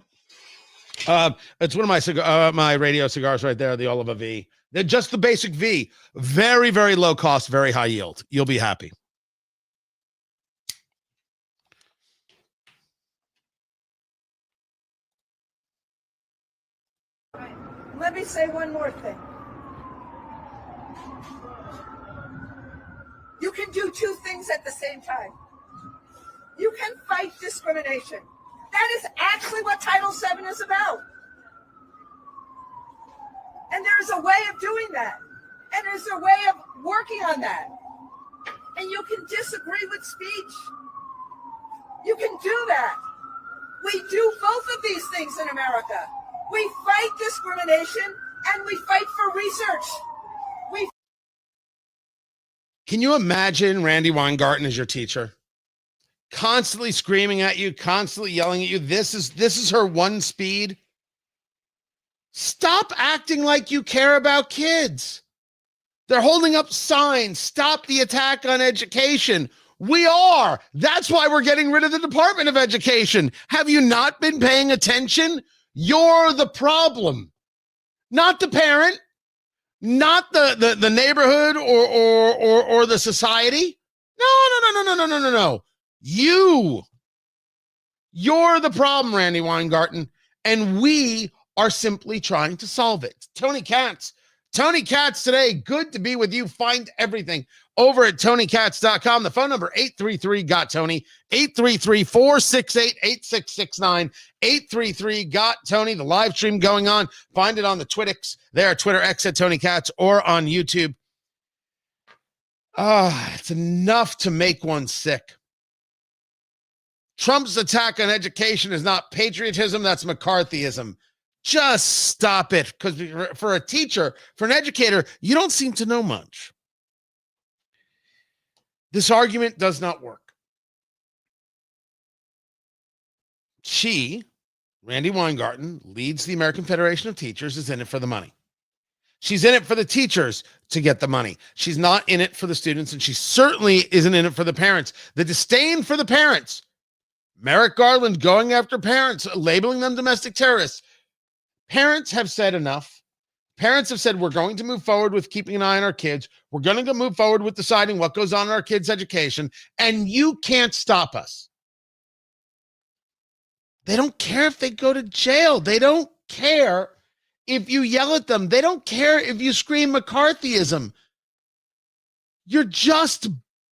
It's one of my radio cigars right there, the Oliva V. They're just the basic V. Very, very low cost, very high yield. You'll be happy. Let me say one more thing. You can do two things at the same time. You can fight discrimination. That is actually what Title VII is about. And there's a way of doing that. And there's a way of working on that. And you can disagree with speech. You can do that. We do both of these things in America. We fight discrimination and we fight for research. Can you imagine Randy Weingarten as your teacher? Constantly screaming at you, constantly yelling at you. This is her one speed. Stop acting like you care about kids. They're holding up signs. Stop the attack on education. We are. That's why we're getting rid of the Department of Education. Have you not been paying attention? You're the problem, not the parent, not the neighborhood or the society. No. You're the problem, Randy Weingarten, and we are simply trying to solve it. Tony Katz today. Good to be with you. Find everything over at TonyKatz.com. The phone number 833-GOT-TONY, 833-468-8669, 833-GOT-TONY. The live stream going on. Find it on the Twittix there, Twitter X at Tony Katz, or on YouTube. It's enough to make one sick. Trump's attack on education is not patriotism, that's McCarthyism. Just stop it, because for a teacher, for an educator, you don't seem to know much. This argument does not work. She, Randi Weingarten, leads the American Federation of Teachers, is in it for the money. She's in it for the teachers to get the money. She's not in it for the students, and she certainly isn't in it for the parents. The disdain for the parents. Merrick Garland going after parents, labeling them domestic terrorists. Parents have said enough. Parents have said, we're going to move forward with keeping an eye on our kids. We're going to move forward with deciding what goes on in our kids' education, and you can't stop us. They don't care if they go to jail. They don't care if you yell at them. They don't care if you scream McCarthyism. You're just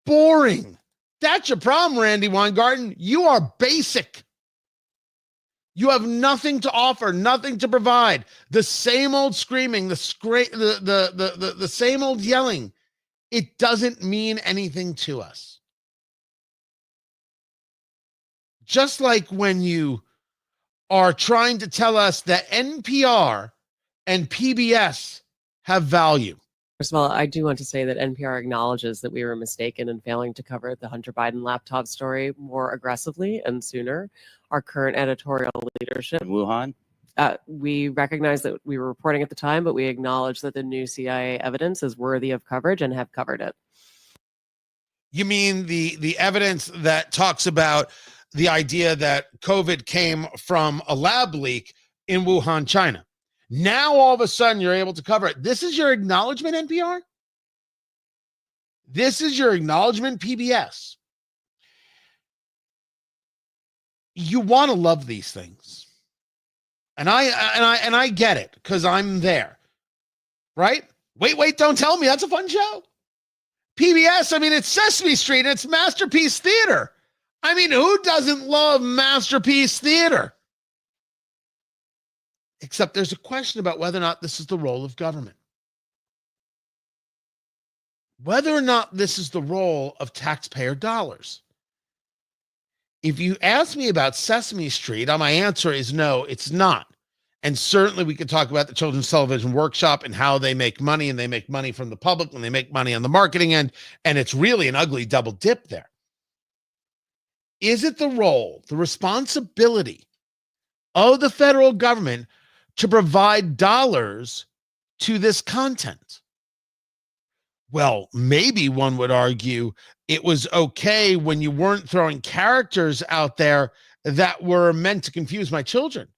boring. That's your problem, Randi Weingarten. You are basic. You have nothing to offer, nothing to provide. The same old screaming, the same old yelling. It doesn't mean anything to us. Just like when you are trying to tell us that NPR and PBS have value. First of all, I do want to say that NPR acknowledges that we were mistaken in failing to cover the Hunter Biden laptop story more aggressively and sooner. Our current editorial leadership, Wuhan, we recognize that we were reporting at the time, but we acknowledge that the new CIA evidence is worthy of coverage and have covered it. You mean the evidence that talks about the idea that COVID came from a lab leak in Wuhan, China? Now, all of a sudden, you're able to cover it. This is your acknowledgement, NPR? This is your acknowledgement, PBS? You want to love these things. And I get it, because I'm there. Right? Wait, don't tell me. That's a fun show. PBS, I mean, it's Sesame Street, and it's Masterpiece Theater. I mean, who doesn't love Masterpiece Theater? Except there's a question about whether or not this is the role of government. Whether or not this is the role of taxpayer dollars. If you ask me about Sesame Street, my answer is no, it's not. And certainly we could talk about the Children's Television Workshop and how they make money, and they make money from the public, and they make money on the marketing end, and it's really an ugly double dip there. Is it the role, the responsibility of the federal government to provide dollars to this content? Well, maybe one would argue it was okay when you weren't throwing characters out there that were meant to confuse my children.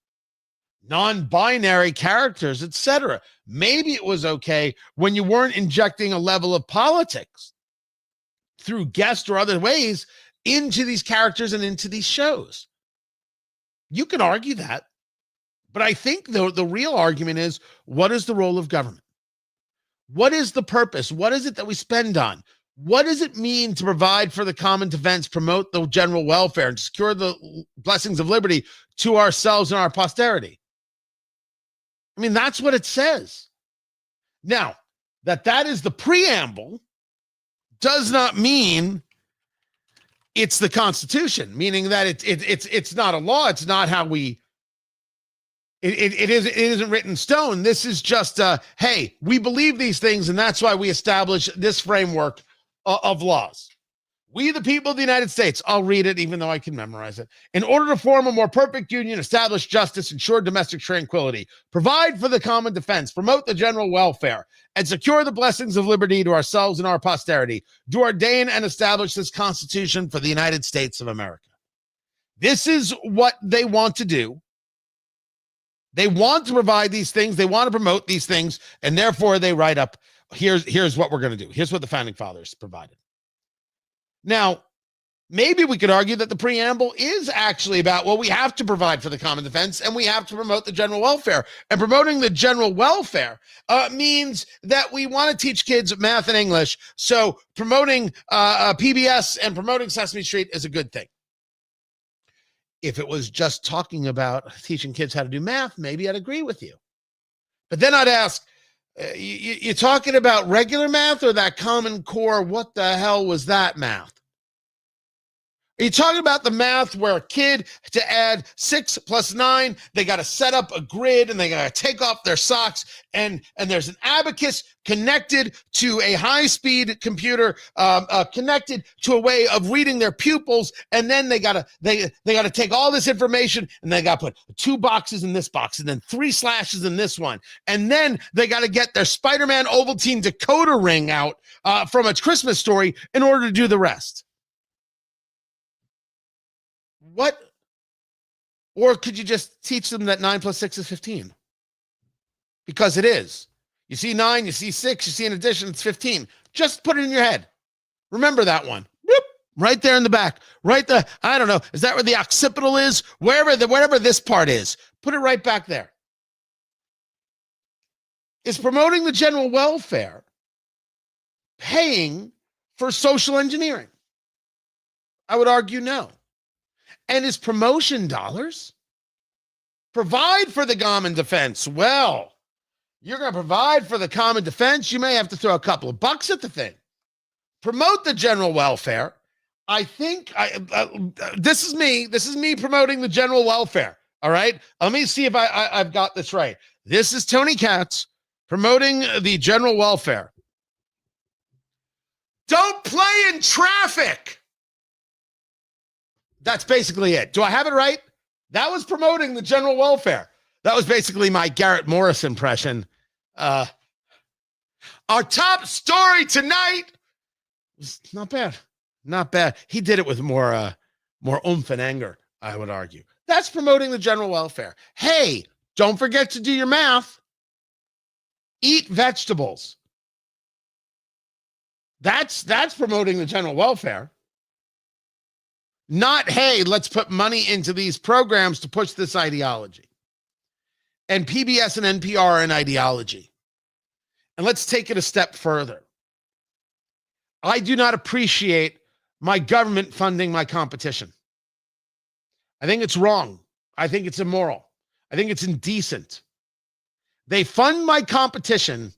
Non-binary characters, etc. Maybe it was okay when you weren't injecting a level of politics through guests or other ways into these characters and into these shows. You can argue that. But I think the real argument is, what is the role of government? What is the purpose? What is it that we spend on? What does it mean to provide for the common defense, promote the general welfare, and secure the blessings of liberty to ourselves and our posterity? I mean, that's what it says. Now, that is the preamble does not mean it's the Constitution, meaning that it's not a law. It's not how we. It isn't written in stone. This is just hey, we believe these things, and that's why we establish this framework of laws. We, the people of the United States, I'll read it even though I can memorize it. In order to form a more perfect union, establish justice, ensure domestic tranquility, provide for the common defense, promote the general welfare, and secure the blessings of liberty to ourselves and our posterity, do ordain and establish this Constitution for the United States of America. This is what they want to do. They want to provide these things. They want to promote these things. And therefore they write up, here's what we're going to do. Here's what the founding fathers provided. Now, maybe we could argue that the preamble is actually about, well, we have to provide for the common defense and we have to promote the general welfare. And promoting the general welfare means that we want to teach kids math and English. So promoting PBS and promoting Sesame Street is a good thing. If it was just talking about teaching kids how to do math, maybe I'd agree with you. But then I'd ask, You talking about regular math or that Common Core? What the hell was that math? Are you talking about the math where a kid, to add 6 plus 9, they got to set up a grid and they got to take off their socks, and there's an abacus connected to a high-speed computer, connected to a way of reading their pupils, and then they got to take all this information and they got to put 2 boxes in this box and then 3 slashes in this one, and then they got to get their Spider-Man Ovaltine decoder ring out from a Christmas Story in order to do the rest. What? Or could you just teach them that 9 plus 6 is 15? Because it is. You see 9, you see 6, you see an addition, it's 15. Just put it in your head. Remember that one. Whoop, right there in the back. Right there. I don't know. Is that where the occipital is? Wherever this part is. Put it right back there. Is promoting the general welfare paying for social engineering? I would argue no. And is promotion dollars? Provide for the common defense. Well, you're going to provide for the common defense. You may have to throw a couple of bucks at the thing. Promote the general welfare. I think this is me. This is me promoting the general welfare. All right. Let me see if I've got this right. This is Tony Katz promoting the general welfare. Don't play in traffic. That's basically it. Do I have it right? That was promoting the general welfare. That was basically my Garrett Morris impression. Our top story tonight was not bad. Not bad. He did it with more oomph and anger, I would argue. That's promoting the general welfare. Hey, don't forget to do your math. Eat vegetables. That's promoting the general welfare. Not, hey, let's put money into these programs to push this ideology. And PBS and NPR are an ideology. And let's take it a step further. I do not appreciate my government funding my competition. I think it's wrong. I think it's immoral. I think it's indecent. They fund my competition.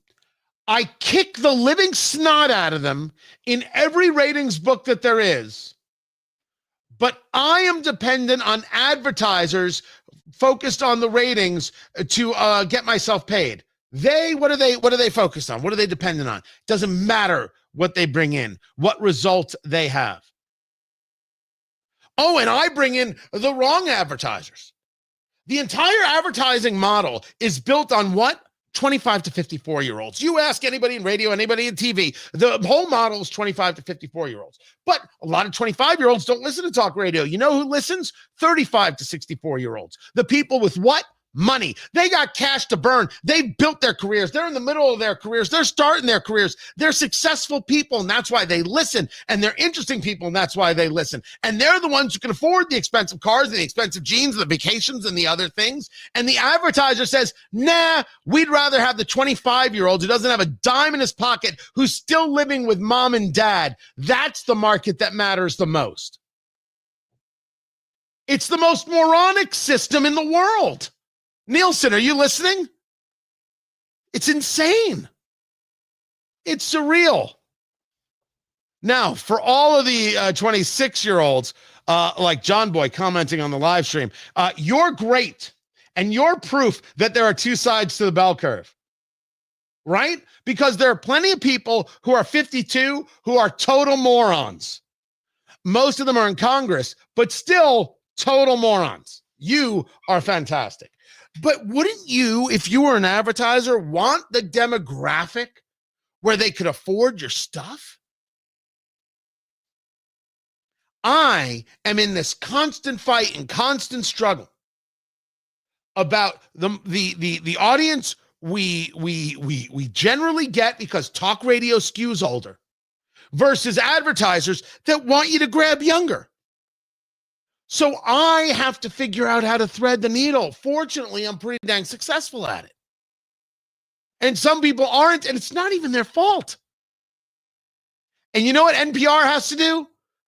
I kick the living snot out of them in every ratings book that there is. But I am dependent on advertisers focused on the ratings to get myself paid. What are they focused on? What are they dependent on? Doesn't matter what they bring in, what results they have. Oh, and I bring in the wrong advertisers. The entire advertising model is built on what? 25 to 54-year-olds. You ask anybody in radio, anybody in TV, the whole model is 25 to 54-year-olds. But a lot of 25-year-olds don't listen to talk radio. You know who listens? 35 to 64-year-olds. The people with what? Money. They got cash to burn. They've built their careers. They're in the middle of their careers. They're starting their careers. They're successful people, and that's why they listen. And they're interesting people, and that's why they listen. And they're the ones who can afford the expensive cars and the expensive jeans and the vacations and the other things. And the advertiser says, nah, we'd rather have the 25-year-old who doesn't have a dime in his pocket, who's still living with mom and dad. That's the market that matters the most. It's the most moronic system in the world. Nielsen, are you listening? It's insane. It's surreal. Now, for all of the 26-year-olds, like John Boy commenting on the live stream, you're great. And you're proof that there are two sides to the bell curve, right? Because there are plenty of people who are 52 who are total morons. Most of them are in Congress, but still total morons. You are fantastic. But wouldn't you, if you were an advertiser, want the demographic where they could afford your stuff? I am in this constant fight and constant struggle about the audience we generally get because talk radio skews older versus advertisers that want you to grab younger. So I have to figure out how to thread the needle. Fortunately, I'm pretty dang successful at it. And some people aren't, and it's not even their fault. And you know what NPR has to do?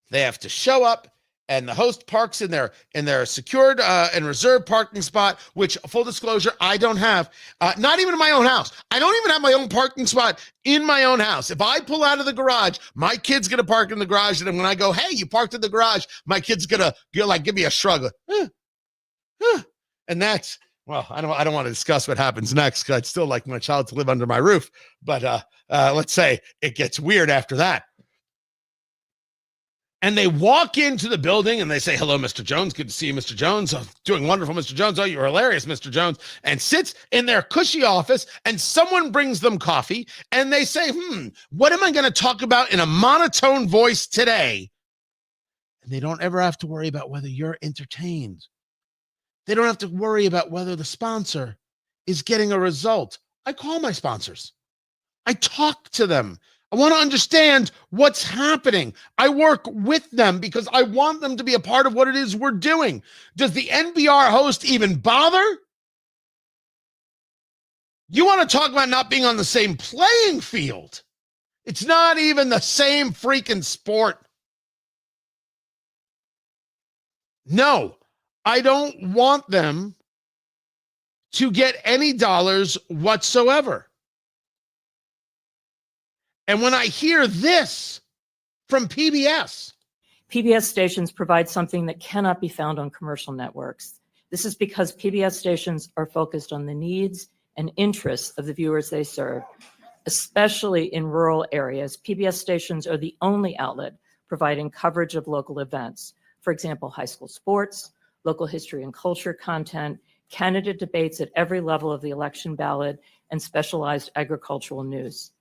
They have to show up and the host parks in their secured and reserved parking spot, which, full disclosure, I don't have. Not even in my own house. I don't even have my own parking spot in my own house. If I pull out of the garage, my kid's gonna park in the garage, and then when I go, hey, you parked in the garage, my kid's gonna give me a shrug. And that's, well, I don't want to discuss what happens next, because I'd still like my child to live under my roof. But let's say it gets weird after that. And they walk into the building and they say, hello, Mr. Jones. Good to see you, Mr. Jones. Oh, doing wonderful, Mr. Jones. Oh, you're hilarious, Mr. Jones. And sits in their cushy office, and someone brings them coffee, and they say, what am I going to talk about in a monotone voice today? And they don't ever have to worry about whether you're entertained. They don't have to worry about whether the sponsor is getting a result. I call my sponsors. I talk to them. I want to understand what's happening. I work with them because I want them to be a part of what it is we're doing. Does the NPR host even bother? You want to talk about not being on the same playing field? It's not even the same freaking sport. No, I don't want them to get any dollars whatsoever. And when I hear this from PBS, PBS stations provide something that cannot be found on commercial networks. This is because PBS stations are focused on the needs and interests of the viewers they serve. Especially in rural areas, PBS stations are the only outlet providing coverage of local events. For example, high school sports, local history and culture content, candidate debates at every level of the election ballot, and specialized agricultural news.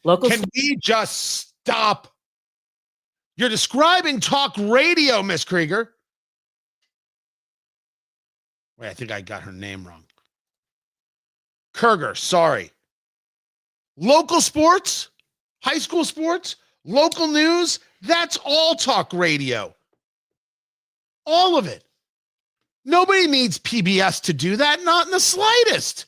Can we just stop? You're describing talk radio, Miss Krieger. Wait, I think I got her name wrong. Kurger, sorry. Local sports, high school sports, local news, that's all talk radio. All of it. Nobody needs PBS to do that, not in the slightest.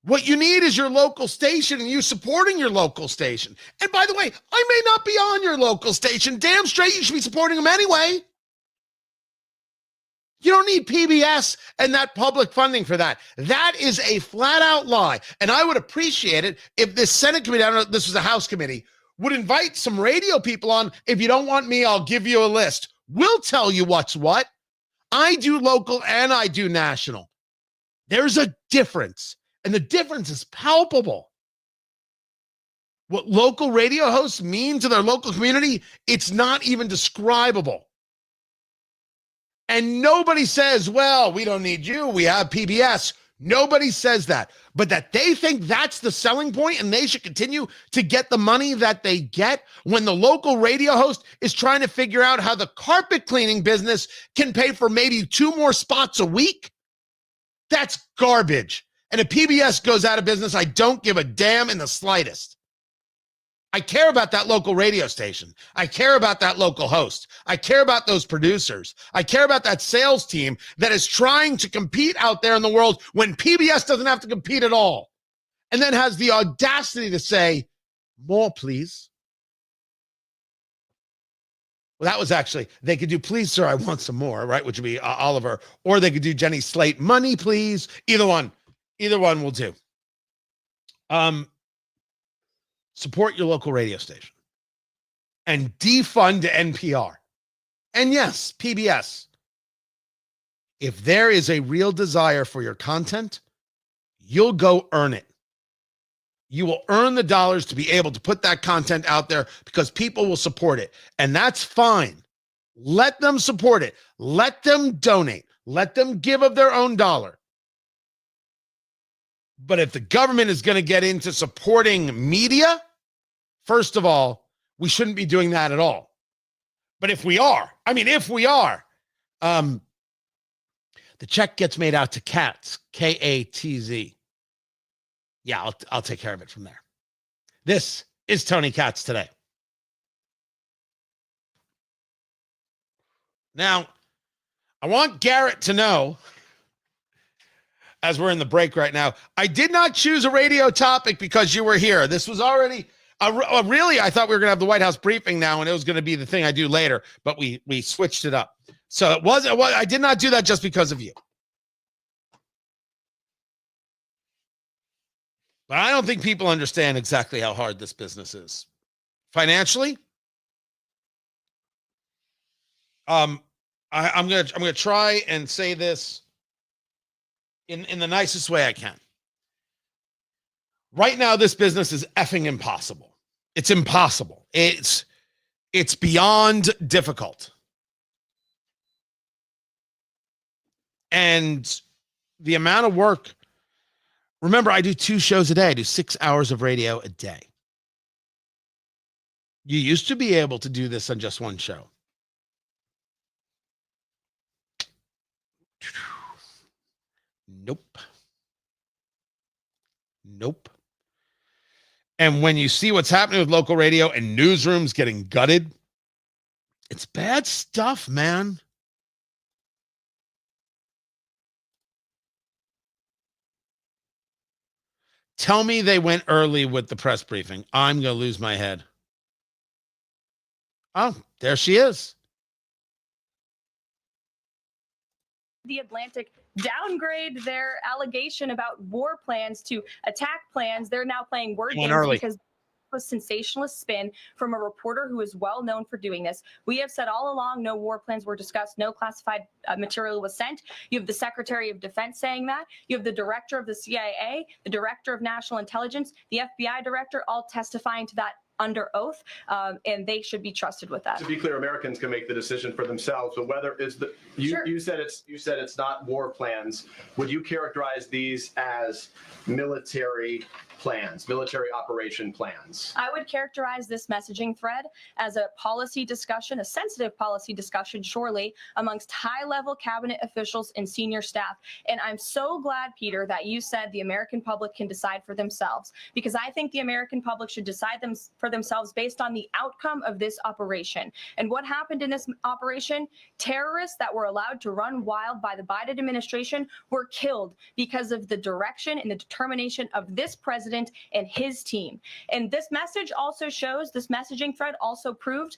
What you need is your local station and you supporting your local station. And by the way, I may not be on your local station. Damn straight, you should be supporting them anyway. You don't need PBS and that public funding for that. That is a flat out lie. And I would appreciate it if this Senate committee, I don't know if this was a House committee, would invite some radio people on. If you don't want me, I'll give you a list. We'll tell you what's what. I do local and I do national. There's a difference. And the difference is palpable. What local radio hosts mean to their local community, it's not even describable. And nobody says, well, we don't need you, we have PBS. Nobody says that. But that they think that's the selling point and they should continue to get the money that they get when the local radio host is trying to figure out how the carpet cleaning business can pay for maybe 2 more spots a week. That's garbage. And if PBS goes out of business, I don't give a damn in the slightest. I care about that local radio station. I care about that local host. I care about those producers. I care about that sales team that is trying to compete out there in the world when PBS doesn't have to compete at all. And then has the audacity to say, more, please. Well, that was actually, they could do, please, sir, I want some more, right? Which would be Oliver. Or they could do Jenny Slate, money, please. Either one will do. Support your local radio station and defund NPR. And yes, PBS. If there is a real desire for your content, you'll go earn it. You will earn the dollars to be able to put that content out there because people will support it. And that's fine. Let them support it. Let them donate. Let them give of their own dollar. But if the government is going to get into supporting media, first of all, we shouldn't be doing that at all. But if we are, the check gets made out to Katz, Katz. Yeah, I'll take care of it from there. This is Tony Katz Today. Now, I want Garrett to know, as we're in the break right now, I did not choose a radio topic because you were here. This was already, Really, I thought we were going to have the White House briefing now, and it was going to be the thing I do later, but we switched it up. So it was. I did not do that just because of you. But I don't think people understand exactly how hard this business is financially. I'm gonna try and say this in the nicest way I can. Right now, this business is effing impossible. It's impossible. It's beyond difficult. And the amount of work, remember, I do 2 shows a day. I do 6 hours of radio a day. You used to be able to do this on just one show. Nope. And when you see what's happening with local radio and newsrooms getting gutted, it's bad stuff, man. Tell me they went early with the press briefing. I'm going to lose my head. Oh, there she is. The Atlantic downgrade their allegation about war plans to attack plans. They're now playing word games because a sensationalist spin from a reporter who is well known for doing this. We have said all along no war plans were discussed, no classified material was sent. You have the Secretary of Defense saying that. You have the director of the CIA, the director of National Intelligence, the FBI director, all testifying to that under oath, and they should be trusted with that. To be clear, Americans can make the decision for themselves. But whether it's you said it's not war plans. Would you characterize these as military plans, military operation plans? I would characterize this messaging thread as a policy discussion, a sensitive policy discussion, surely, amongst high-level cabinet officials and senior staff. And I'm so glad, Peter, that you said the American public can decide for themselves, because I think the American public should decide for themselves based on the outcome of this operation. And what happened in this operation? Terrorists that were allowed to run wild by the Biden administration were killed because of the direction and the determination of this president and his team. And this message also shows, this messaging thread also proved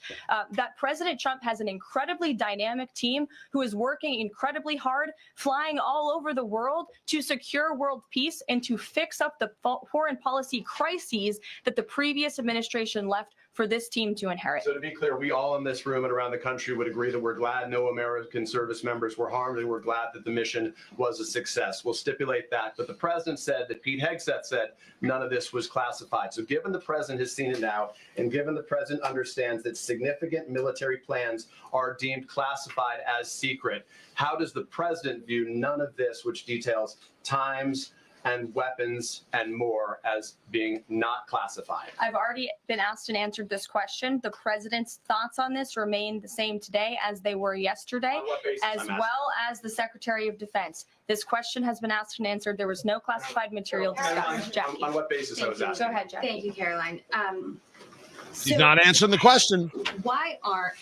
that President Trump has an incredibly dynamic team who is working incredibly hard, flying all over the world to secure world peace and to fix up the foreign policy crises that the previous administration left for this team to inherit. So to be clear, we all in this room and around the country would agree that we're glad no American service members were harmed, and we're glad that the mission was a success. We'll stipulate that. But the president said that Pete Hegseth said none of this was classified. So given the president has seen it now, and given the president understands that significant military plans are deemed classified as secret, how does the president view none of this, which details times and weapons and more, as being not classified? I've already been asked and answered this question. The president's thoughts on this remain the same today as they were yesterday, as well as the Secretary of Defense. This question has been asked and answered. There was no classified material discussed. Jackie. On what basis I was asking? Go ahead, Jackie. Thank you, Caroline. She's not answering the question. Why aren't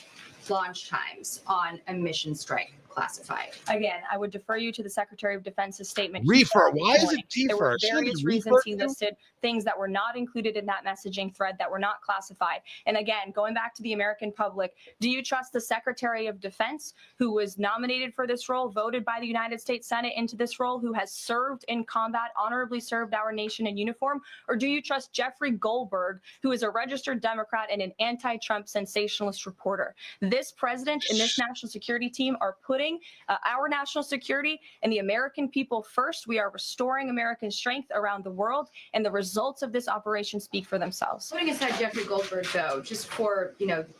launch times on a mission strike classified? Again, I would defer you to the Secretary of Defense's statement. Reefer. Why is it There were defer? various reasons he listed things that were not included in that messaging thread that were not classified. And again, going back to the American public, do you trust the Secretary of Defense, who was nominated for this role, voted by the United States Senate into this role, who has served in combat, honorably served our nation in uniform? Or do you trust Jeffrey Goldberg, who is a registered Democrat and an anti-Trump sensationalist reporter? This president and this national security team are putting our national security and the American people first. We are restoring American strength around the world, and the results of this operation speak for themselves. Putting aside Jeffrey Goldberg, though, just for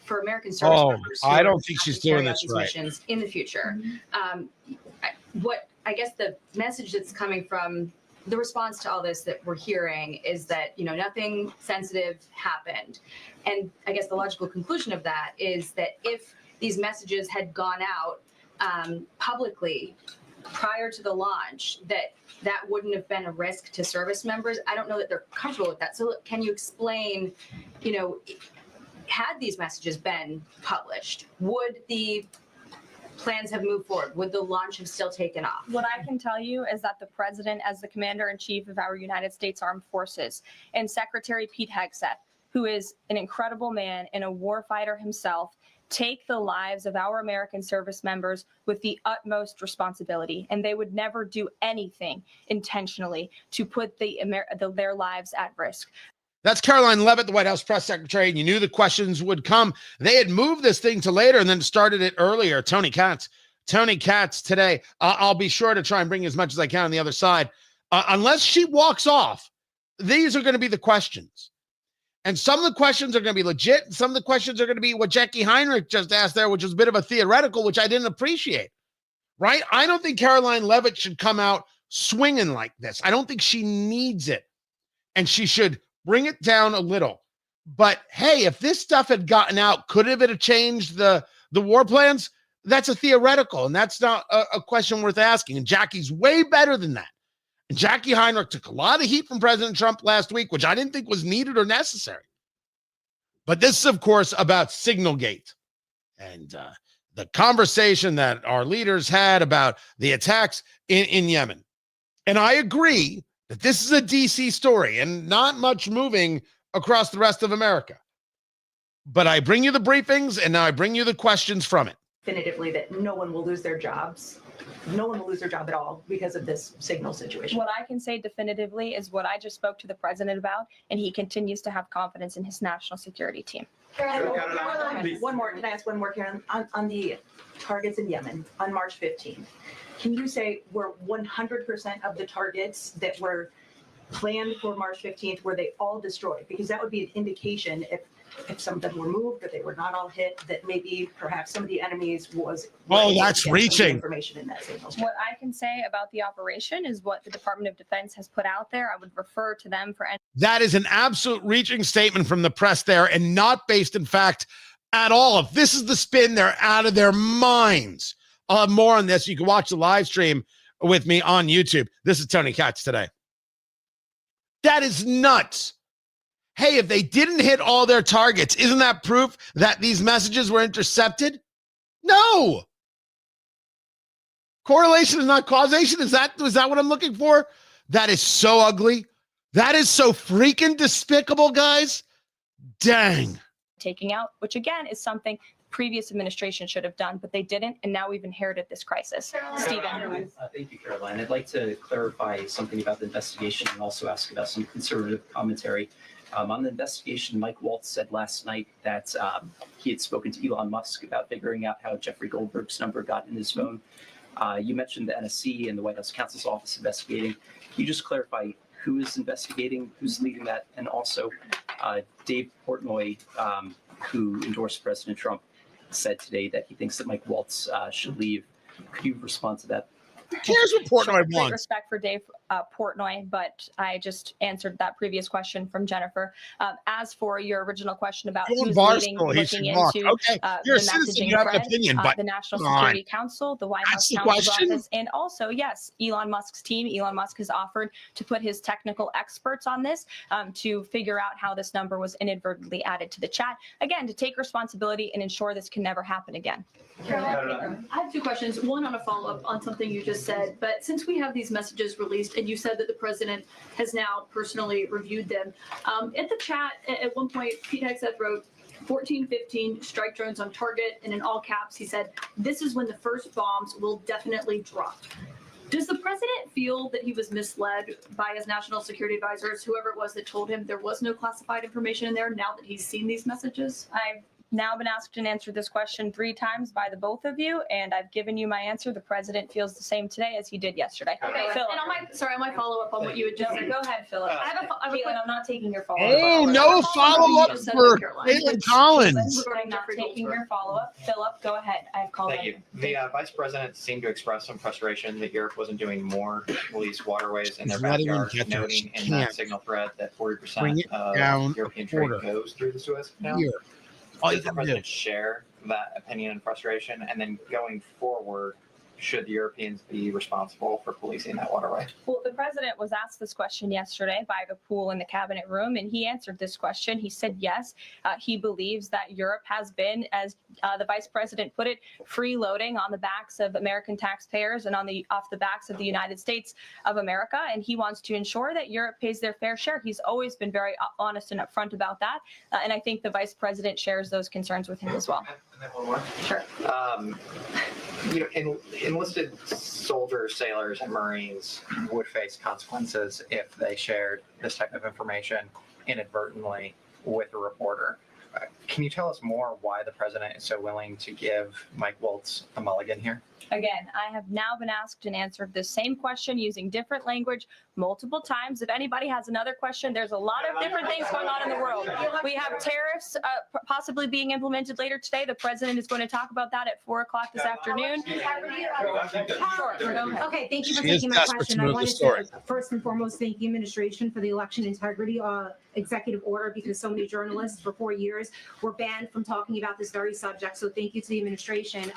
for American service members, I don't think she's doing this right. Missions in the future. What I guess the message that's coming from the response to all this that we're hearing is that nothing sensitive happened, and I guess the logical conclusion of that is that if these messages had gone out publicly prior to the launch, that wouldn't have been a risk to service members. I don't know that they're comfortable with that. So can you explain, had these messages been published, would the plans have moved forward? Would the launch have still taken off? What I can tell you is that the president, as the commander in chief of our United States Armed Forces, and Secretary Pete Hegseth, who is an incredible man and a warfighter himself, take the lives of our American service members with the utmost responsibility, and they would never do anything intentionally to put their lives at risk. That's Caroline Leavitt, the White House press secretary, and you knew the questions would come. They had moved this thing to later and then started it earlier. Tony Katz today. I'll be sure to try and bring as much as I can on the other side. Unless she walks off, these are going to be the questions. And some of the questions are going to be legit. And some of the questions are going to be what Jackie Heinrich just asked there, which was a bit of a theoretical, which I didn't appreciate, right? I don't think Caroline Leavitt should come out swinging like this. I don't think she needs it. And she should bring it down a little. But hey, if this stuff had gotten out, could it have changed the war plans? That's a theoretical, and that's not a question worth asking. And Jackie's way better than that. And Jackie Heinrich took a lot of heat from President Trump last week, which I didn't think was needed or necessary. But this is, of course, about Signalgate and the conversation that our leaders had about the attacks in Yemen. And I agree that this is a DC story and not much moving across the rest of America. But I bring you the briefings, and now I bring you the questions from it. Definitively that no one will lose their jobs. No one will lose their job at all because of this signal situation. What I can say definitively is what I just spoke to the president about, and he continues to have confidence in his national security team. One more, can I ask one more, Karen? On the targets in Yemen on March 15th, can you say were 100% of the targets that were planned for March 15th, were they all destroyed? Because that would be an indication if some of them were moved or they were not all hit, that maybe perhaps some of the enemies was. Oh, that's reaching. Information in that signal. What I can say about the operation is what the Department of Defense has put out there. I would refer to them for any. That is an absolute reaching statement from the press there, and not based in fact at all. If this is the spin, they're out of their minds. I'll have more on this. You can watch the live stream with me on YouTube. This is Tony Katz today. That is nuts. Hey, if they didn't hit all their targets, isn't that proof that these messages were intercepted? No. Correlation is not causation. Is that what I'm looking for? That is so ugly. That is so freaking despicable, guys. Dang. Taking out, which again is something the previous administration should have done, but they didn't, and now we've inherited this crisis. Stephen. Thank you, Caroline. I'd like to clarify something about the investigation and also ask about some conservative commentary. On the investigation, Mike Waltz said last night that he had spoken to Elon Musk about figuring out how Jeffrey Goldberg's number got in his phone. You mentioned the NSC and the White House counsel's office investigating. Can you just clarify who is investigating, who's leading that? And also, Dave Portnoy, who endorsed President Trump, said today that he thinks that Mike Waltz should leave. Could you respond to that? Who cares what Portnoy Great wants? respect for Dave Portnoy, but I just answered that previous question from Jennifer. As for your original question about who's leading, looking into You're a the citizen, messaging you have an thread, opinion, but the National come on. Security Council, the White House That's the Counsel's question? Office, and also, yes, Elon Musk's team. Elon Musk has offered to put his technical experts on this to figure out how this number was inadvertently added to the chat. Again, to take responsibility and ensure this can never happen again. I have two questions. One on a follow-up on something you just said, but since we have these messages released and you said that the president has now personally reviewed them, at the chat at one point, Pete Hegseth wrote 1415 strike drones on target, and in all caps, he said, this is when the first bombs will definitely drop. Does the president feel that he was misled by his national security advisors, whoever it was that told him there was no classified information in there, now that he's seen these messages? I've now been asked and answered this question 3 times by the both of you, and I've given you my answer. The president feels the same today as he did yesterday. Okay, Philip. and on my follow-up on what you had just said. Go ahead, Philip. I have a Caitlin, I'm not taking your follow-up. Oh, no follow-up for Caitlin Collins. I'm not taking your follow-up. Philip, go ahead. I've called Thank you. The vice president seemed to express some frustration that Europe wasn't doing more to police waterways in their He's not even backyard, get there. noting in Can't. that signal thread that Bring 40% it of down European a trade quarter. goes through the Suez Canal. Here. All you Does the gotta do. president share that opinion and frustration? And then going forward, should the Europeans be responsible for policing that waterway? Well, the president was asked this question yesterday by the pool in the cabinet room, and he answered this question. He said yes, he believes that Europe has been, as the vice president put it, freeloading on the backs of American taxpayers and off the backs of the United States of America, and he wants to ensure that Europe pays their fair share. He's always been very honest and upfront about that, and I think the vice president shares those concerns with him as well. And then one more. Sure. Enlisted soldiers, sailors, and Marines would face consequences if they shared this type of information inadvertently with a reporter. Can you tell us more why the president is so willing to give Mike Waltz a mulligan here? Again, I have now been asked and answered the same question using different language multiple times. If anybody has another question, there's a lot of different things going on in the world. We have tariffs possibly being implemented later today. The president is going to talk about that at 4 o'clock this afternoon. Okay, thank you for She is taking my desperate question. to I move the wanted story. to first and foremost thank the administration for the election integrity executive order, because so many journalists for 4 years were banned from talking about this very subject. So thank you to the administration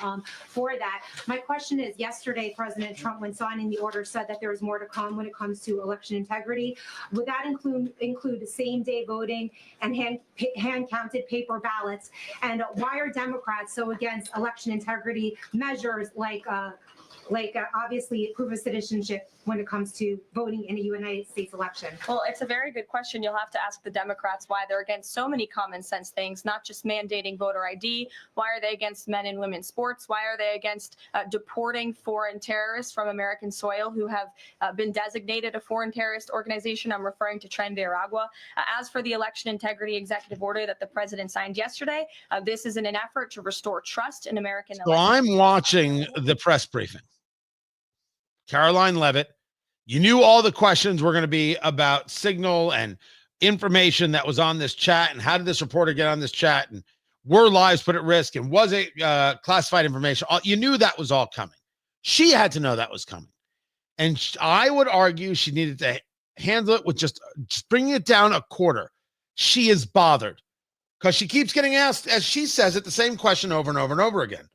for that. My question is, yesterday, President Trump, when signing the order, said that there is more to come when it comes to election integrity. Would that include same-day voting and hand-counted paper ballots? And why are Democrats so against election integrity measures like obviously proof of citizenship when it comes to voting in a United States election? Well, it's a very good question. You'll have to ask the Democrats why they're against so many common sense things, not just mandating voter ID. Why are they against men and women's sports? Why are they against deporting foreign terrorists from American soil who have been designated a foreign terrorist organization? I'm referring to Tren de Aragua. As for the election integrity executive order that the president signed yesterday, this is in an effort to restore trust in American So elections. I'm watching the press briefing. Caroline Leavitt, you knew all the questions were going to be about Signal and information that was on this chat, and how did this reporter get on this chat, and were lives put at risk, and was it classified information? You knew that was all coming. She had to know that was coming. And I would argue she needed to handle it with just bringing it down a quarter. She is bothered because she keeps getting asked, as she says it, the same question over and over and over again.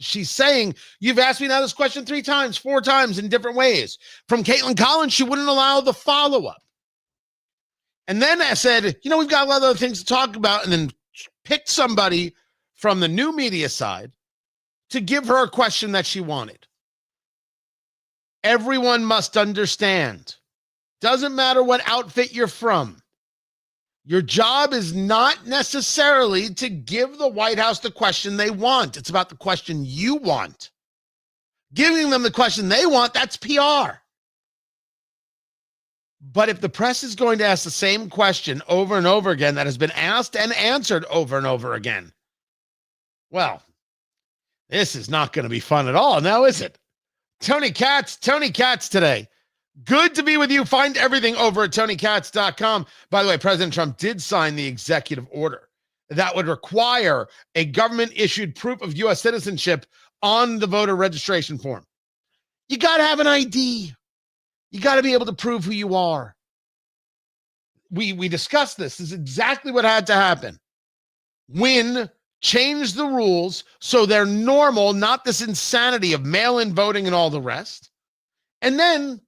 She's saying, you've asked me now this question 3 times, 4 times in different ways. From Caitlin Collins, she wouldn't allow the follow-up. And then I said, we've got a lot of other things to talk about, and then picked somebody from the new media side to give her a question that she wanted. Everyone must understand. Doesn't matter what outfit you're from. Your job is not necessarily to give the White House the question they want. It's about the question you want. Giving them the question they want, that's PR. But if the press is going to ask the same question over and over again that has been asked and answered over and over again, well, this is not going to be fun at all, now is it? Tony Katz today. Good to be with you. Find everything over at TonyKatz.com. By the way, President Trump did sign the executive order that would require a government-issued proof of U.S. citizenship on the voter registration form. You got to have an ID. You got to be able to prove who you are. We discussed this. This is exactly what had to happen. Win, change the rules so they're normal, not this insanity of mail-in voting and all the rest. And then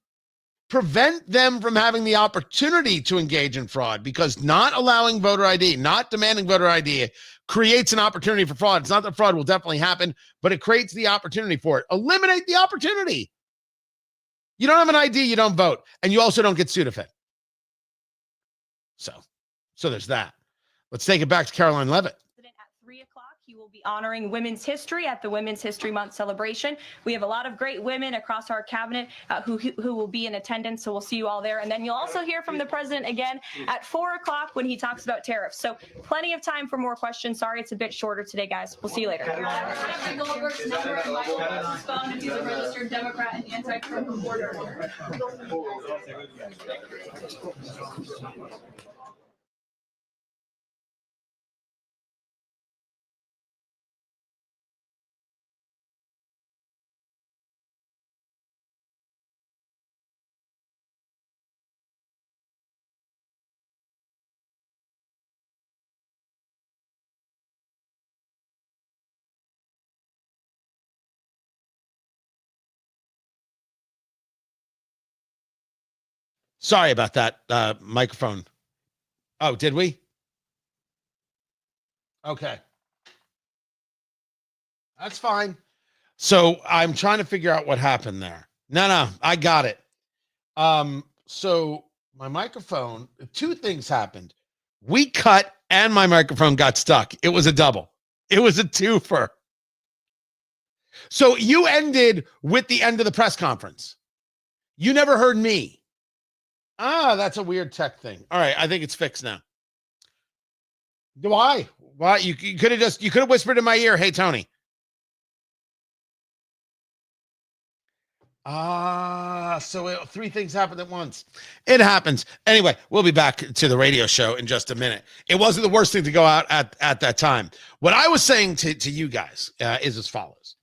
prevent them from having the opportunity to engage in fraud, because not allowing voter ID, not demanding voter ID, creates an opportunity for fraud. It's not that fraud will definitely happen, but it creates the opportunity for it. Eliminate the opportunity. You don't have an ID, you don't vote, and you also don't get Sudafed. So there's that. Let's take it back to Caroline Leavitt. At 3 o'clock, he will be honoring Women's History at the Women's History Month celebration. We have a lot of great women across our cabinet who will be in attendance, so we'll see you all there. And then you'll also hear from the president again at 4 o'clock when he talks about tariffs. So plenty of time for more questions. Sorry, it's a bit shorter today, guys. We'll see you later. Goldberg's number and Michael Waltz's phone if he's a registered Democrat and anti-Trump reporter. Sorry about that microphone. Oh, did we? Okay. That's fine. So I'm trying to figure out what happened there. No, I got it. So my microphone, two things happened. We cut and my microphone got stuck. It was a double. It was a twofer. So you ended with the end of the press conference. You never heard me. That's a weird tech thing. All right, I think it's fixed now. Why? Why? You could have whispered in my ear, "Hey, Tony." So three things happened at once. It happens. Anyway, we'll be back to the radio show in just a minute. It wasn't the worst thing to go out at that time. What I was saying to you guys is as follows.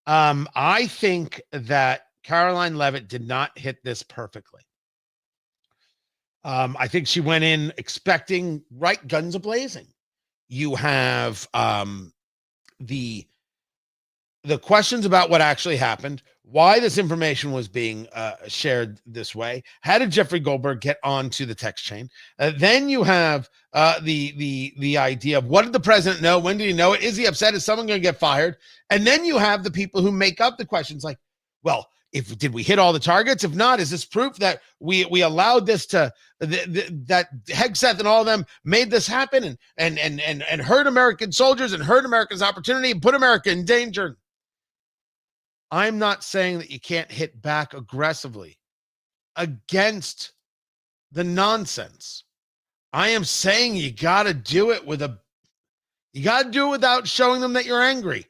I think that Caroline Leavitt did not hit this perfectly. I think she went in expecting guns a-blazing. You have the questions about what actually happened, why this information was being shared this way. How did Jeffrey Goldberg get onto the text chain? Then you have the idea of what did the president know? When did he know it? Is he upset? Is someone going to get fired? And then you have the people who make up the questions like, well, did we hit all the targets? If not, is this proof that we allowed this to that Hegseth and all of them made this happen and hurt American soldiers and hurt America's opportunity and put America in danger? I'm not saying that you can't hit back aggressively against the nonsense. I am saying you got to do it without showing them that you're angry.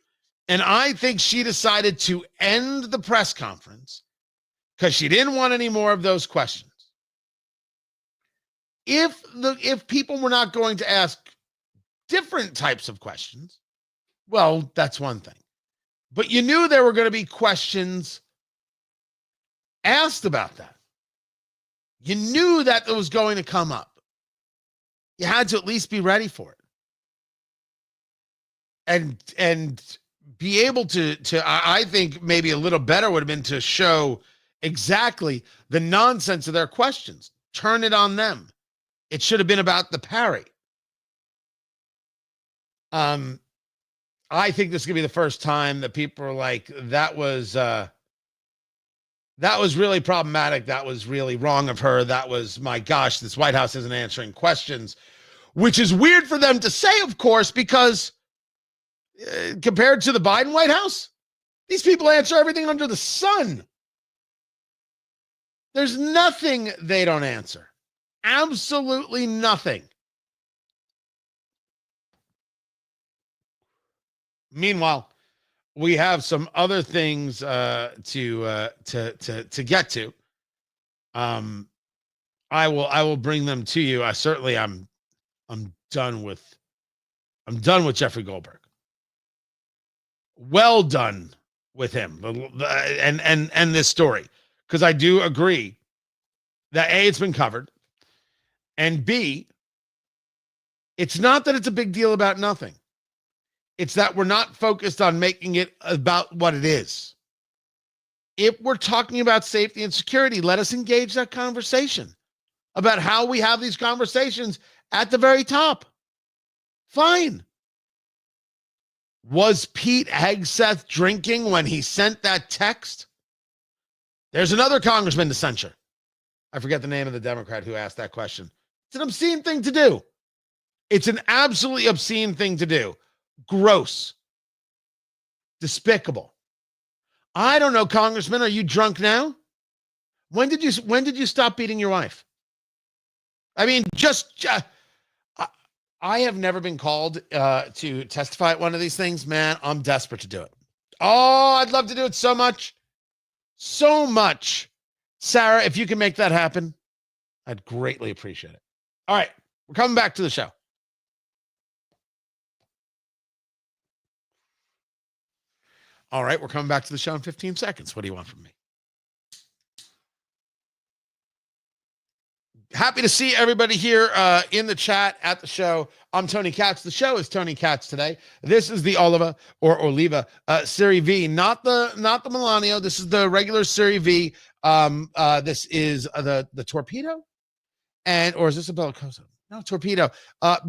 And I think she decided to end the press conference because she didn't want any more of those questions. If people were not going to ask different types of questions, well, that's one thing. But you knew there were going to be questions asked about that. You knew that it was going to come up. You had to at least be ready for it. And be able to I think maybe a little better would have been to show exactly the nonsense of their questions. Turn it on them. It should have been about the parry. I think this is going to be the first time that people are like, that was really problematic. That was really wrong of her. That was, my gosh, this White House isn't answering questions, which is weird for them to say, of course, because compared to the Biden White House, these people answer everything under the sun. There's nothing they don't answer. Absolutely nothing. Meanwhile, we have some other things to get to. I will bring them to you. I'm done with Jeffrey Goldberg. Well done with him and this story, because I do agree that A, it's been covered, and B, it's not that it's a big deal about nothing. It's that we're not focused on making it about what it is. If we're talking about safety and security, let us engage that conversation about how we have these conversations at the very top. Fine. Was Pete Hegseth drinking when he sent that text? There's another congressman to censure. I forget the name of the Democrat who asked that question. It's an obscene thing to do. It's an absolutely obscene thing to do. Gross. Despicable. I don't know, Congressman, are you drunk now? When did you stop beating your wife? I mean, I have never been called to testify at one of these things. Man, I'm desperate to do it. Oh, I'd love to do it so much. So much. Sarah, if you can make that happen, I'd greatly appreciate it. All right, we're coming back to the show. All right, we're coming back to the show in 15 seconds. What do you want from me? Happy to see everybody here in the chat at the show. I'm Tony Katz. The show is Tony Katz today. This is the Oliva or Oliva Serie V, not the Milano. This is the regular Serie V. This is the Torpedo, or is this a Bellicoso? No, Torpedo.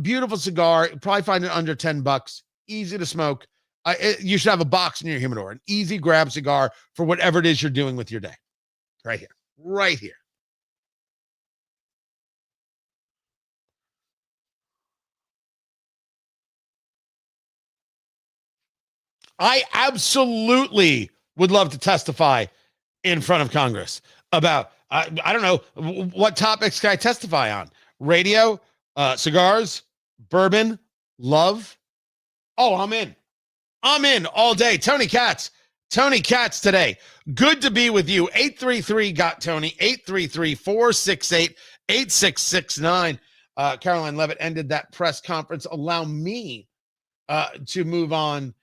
Beautiful cigar. You'll probably find it under $10. Easy to smoke. You should have a box in your humidor. An easy grab cigar for whatever it is you're doing with your day. Right here. Right here. I absolutely would love to testify in front of Congress about, I don't know, what topics can I testify on? Radio, cigars, bourbon, love. Oh, I'm in. I'm in all day. Tony Katz today. Good to be with you. 833-GOT-TONY, 833-468-8669. Caroline Levitt ended that press conference. Allow me to move on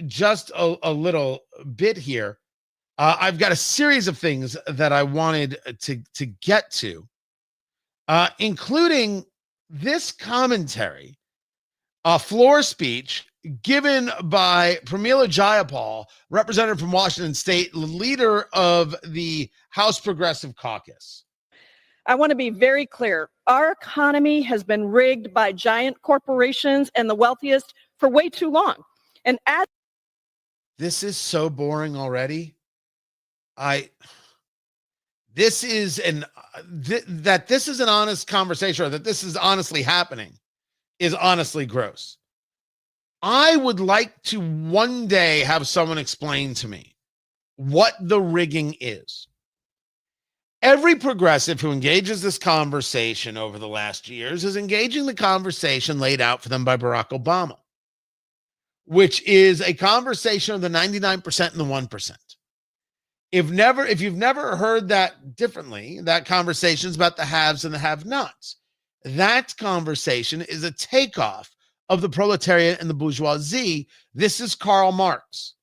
just a little bit here. I've got a series of things that I wanted to get to, including this commentary, a floor speech given by Pramila Jayapal, representative from Washington State, leader of the House Progressive Caucus. I want to be very clear. Our economy has been rigged by giant corporations and the wealthiest for way too long. And this is so boring already. This is an honest conversation, or that this is honestly happening, is honestly gross. I would like to one day have someone explain to me what the rigging is. Every progressive who engages this conversation over the last years is engaging the conversation laid out for them by Barack Obama, which is a conversation of the 99% and the 1%. If you've never heard that differently, that conversation is about the haves and the have-nots. That conversation is a takeoff of the proletariat and the bourgeoisie. This is Karl Marx.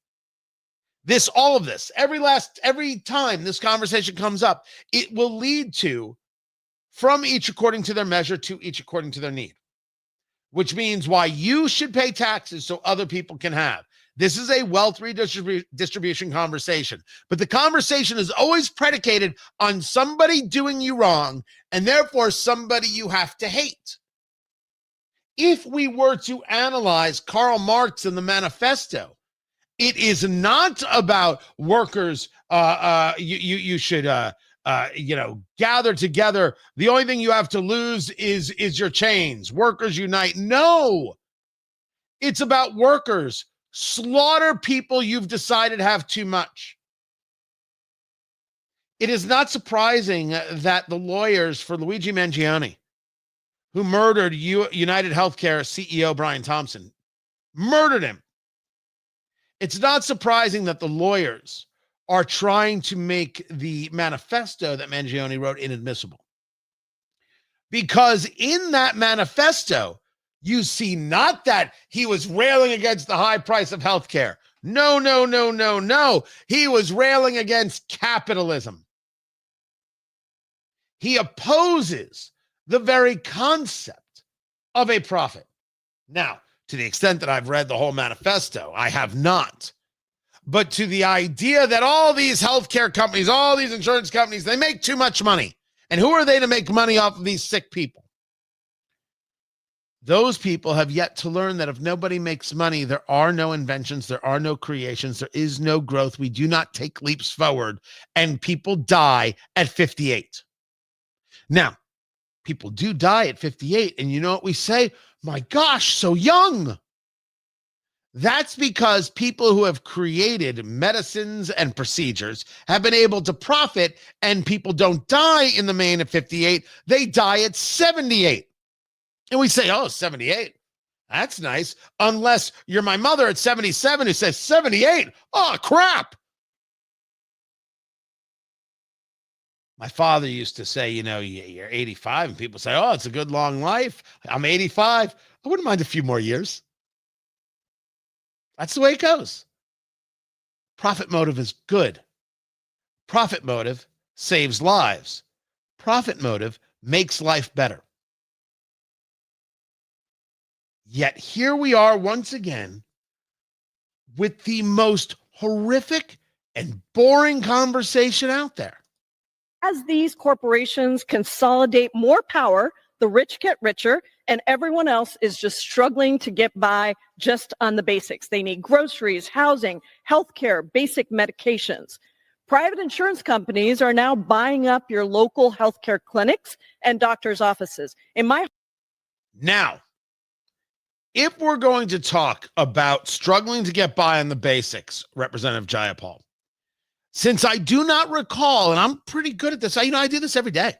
All of this, every time this conversation comes up, it will lead to from each according to their measure to each according to their need, which means why you should pay taxes so other people can have. This is a wealth redistribution conversation, but the conversation is always predicated on somebody doing you wrong and therefore somebody you have to hate. If we were to analyze Karl Marx and the manifesto, it is not about workers. You should gather together. The only thing you have to lose is your chains. Workers unite. No, it's about workers. Slaughter people you've decided have too much. It is not surprising that the lawyers for Luigi Mangione, who murdered United Healthcare CEO Brian Thompson, murdered him. It's not surprising that the lawyers are trying to make the manifesto that Mangione wrote inadmissible. Because in that manifesto, you see not that he was railing against the high price of healthcare. No. He was railing against capitalism. He opposes the very concept of a profit. Now, to the extent that I've read the whole manifesto, I have not. But to the idea that all these healthcare companies, all these insurance companies, they make too much money. And who are they to make money off of these sick people? Those people have yet to learn that if nobody makes money, there are no inventions, there are no creations, there is no growth. We do not take leaps forward, and people die at 58. Now, people do die at 58, and you know what we say? My gosh, so young. That's because people who have created medicines and procedures have been able to profit, and people don't die in the main at 58. They die at 78. And we say, oh, 78. That's nice. Unless you're my mother at 77 who says 78. Oh, crap. My father used to say, you're 85, and people say, oh, it's a good long life. I'm 85. I wouldn't mind a few more years. That's the way it goes. Profit motive is good. Profit motive saves lives. Profit motive makes life better. Yet here we are once again with the most horrific and boring conversation out there. As these corporations consolidate more power, the rich get richer, and everyone else is just struggling to get by just on the basics. They need groceries, housing, healthcare, basic medications. Private insurance companies are now buying up your local healthcare clinics and doctors' offices. Now, if we're going to talk about struggling to get by on the basics, Representative Jayapal, since I do not recall, and I'm pretty good at this, I do this every day.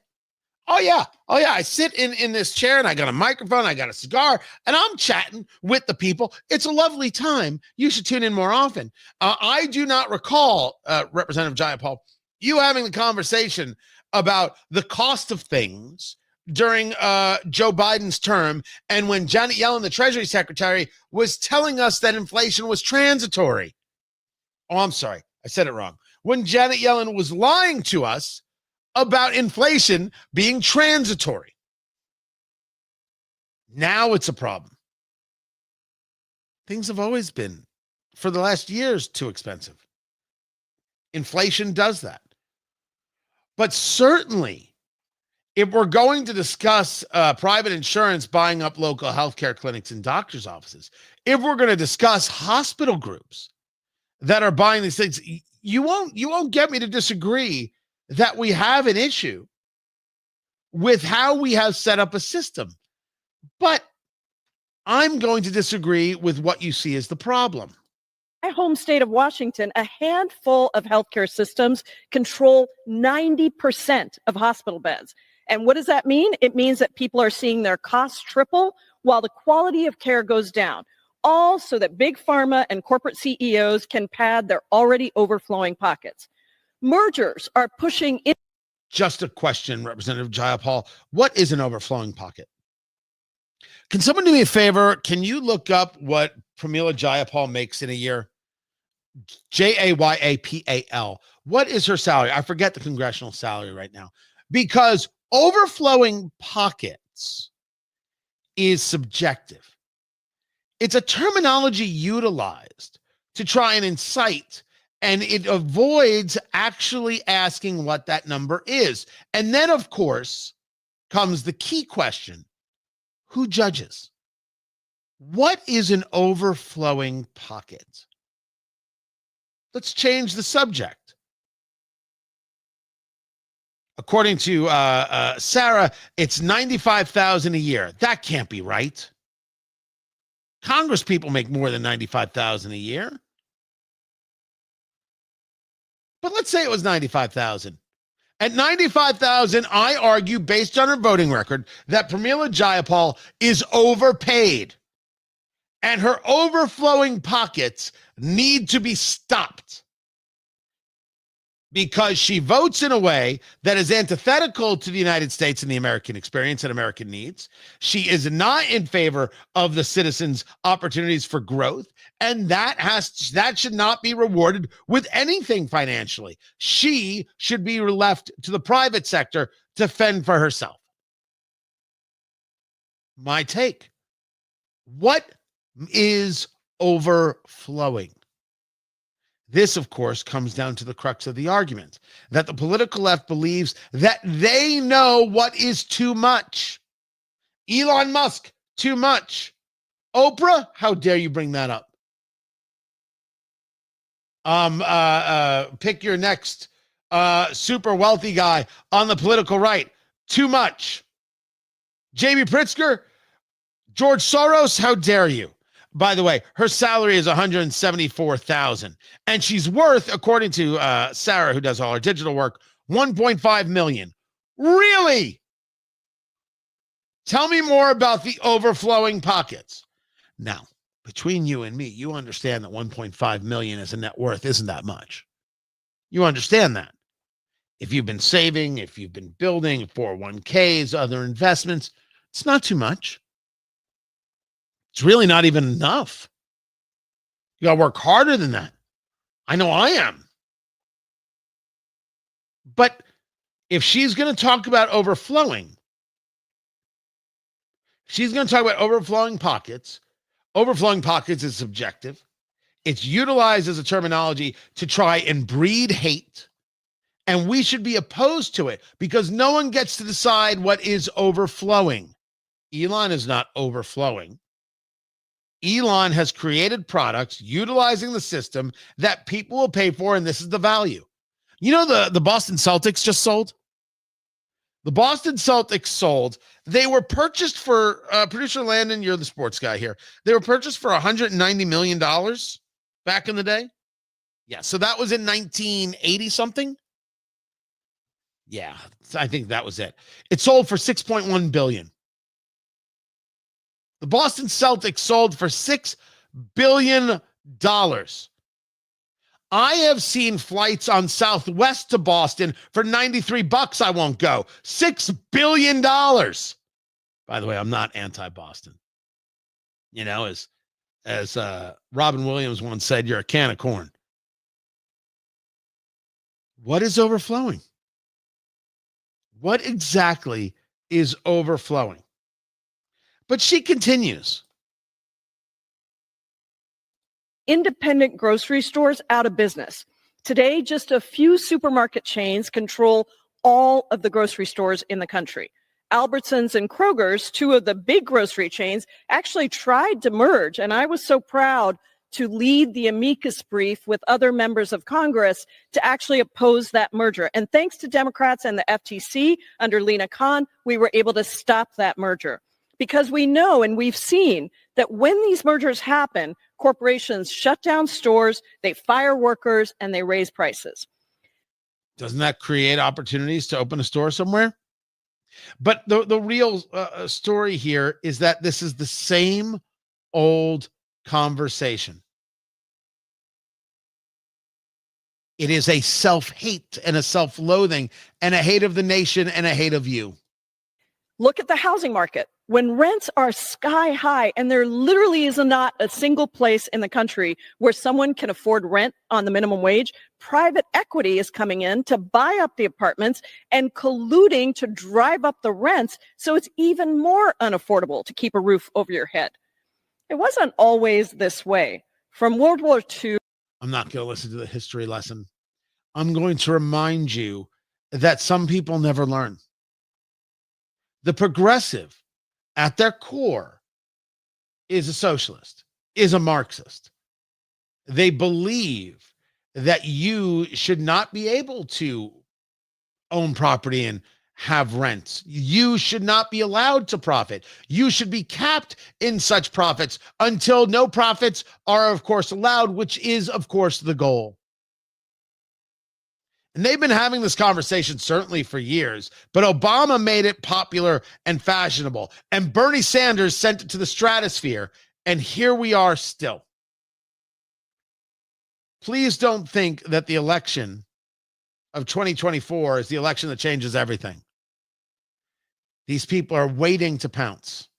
Oh yeah. I sit in this chair and I got a microphone, I got a cigar, and I'm chatting with the people. It's a lovely time. You should tune in more often. I do not recall, Representative Jayapal, you having the conversation about the cost of things during Joe Biden's term, and when Janet Yellen, the Treasury Secretary, was telling us that inflation was transitory. Oh, I'm sorry. I said it wrong. When Janet Yellen was lying to us about inflation being transitory. Now it's a problem. Things have always been, for the last years, too expensive. Inflation does that. But certainly, if we're going to discuss private insurance buying up local healthcare clinics and doctors' offices, if we're going to discuss hospital groups that are buying these things, you won't get me to disagree that we have an issue with how we have set up a system. But I'm going to disagree with what you see as the problem. My home state of Washington, a handful of healthcare systems control 90% of hospital beds. And what does that mean? It means that people are seeing their costs triple while the quality of care goes down, all so that big pharma and corporate CEOs can pad their already overflowing pockets. Mergers are pushing in. Just a question, Representative Jayapal. What is an overflowing pocket? Can someone do me a favor? Can you look up what Pramila Jayapal makes in a year? Jayapal. What is her salary? I forget the congressional salary right now. Because overflowing pockets is subjective. It's a terminology utilized to try and incite, and it avoids actually asking what that number is. And then, of course, comes the key question: who judges? What is an overflowing pocket? Let's change the subject. According to Sarah, it's $95,000 a year. That can't be right. Congress people make more than $95,000 a year. But let's say it was $95,000. At $95,000, I argue, based on her voting record, that Pramila Jayapal is overpaid. And her overflowing pockets need to be stopped. Because she votes in a way that is antithetical to the United States and the American experience and American needs. She is not in favor of the citizens' opportunities for growth, and that should not be rewarded with anything financially. She should be left to the private sector to fend for herself. My take. What is overflowing? This, of course, comes down to the crux of the argument, that the political left believes that they know what is too much. Elon Musk, too much. Oprah, how dare you bring that up? Pick your next super wealthy guy on the political right, too much. J.B. Pritzker, George Soros, how dare you? By the way, her salary is $174,000, and she's worth, according to Sarah, who does all her digital work, $1.5 million. Really? Tell me more about the overflowing pockets. Now, between you and me, you understand that $1.5 million as a net worth isn't that much. You understand that. If you've been saving, if you've been building 401ks, other investments, it's not too much. It's really not even enough. You got to work harder than that. I know I am. But if she's going to talk about overflowing, overflowing pockets. Overflowing pockets is subjective. It's utilized as a terminology to try and breed hate And we should be opposed to it because no one gets to decide what is overflowing. Elon is not overflowing. Elon has created products utilizing the system that people will pay for, and this is the value. You know, the Boston Celtics just sold? The Boston Celtics sold. They were purchased for, producer Landon, you're the sports guy here. They were purchased for $190 million back in the day. Yeah, so that was in 1980 something. Yeah, I think that was it. It sold for $6.1 billion. The Boston Celtics sold for $6 billion. I have seen flights on Southwest to Boston for $93. I won't go. $6 billion. By the way, I'm not anti-Boston. You know, as Robin Williams once said, you're a can of corn. What is overflowing? What exactly is overflowing? But she continues. Independent grocery stores out of business. Today, just a few supermarket chains control all of the grocery stores in the country. Albertsons and Kroger's, two of the big grocery chains, actually tried to merge, and I was so proud to lead the amicus brief with other members of Congress to actually oppose that merger. And thanks to Democrats and the FTC under Lena Khan, we were able to stop that merger. Because we know and we've seen that when these mergers happen, corporations shut down stores, they fire workers, and they raise prices. Doesn't that create opportunities to open a store somewhere? But the real story here is that this is the same old conversation. It is a self-hate and a self-loathing and a hate of the nation and a hate of you. Look at the housing market. When rents are sky high, and there literally is not a single place in the country where someone can afford rent on the minimum wage, private equity is coming in to buy up the apartments and colluding to drive up the rents so it's even more unaffordable to keep a roof over your head. It wasn't always this way. From World War II. I'm not going to listen to the history lesson. I'm going to remind you that some people never learn. The progressive, at their core, is a socialist, is a Marxist. They believe that you should not be able to own property and have rents. You should not be allowed to profit. You should be capped in such profits until no profits are, of course, allowed, which is, of course, the goal. And they've been having this conversation certainly for years, but Obama made it popular and fashionable, and Bernie Sanders sent it to the stratosphere, and here we are still. Please don't think that the election of 2024 is the election that changes everything. These people are waiting to pounce.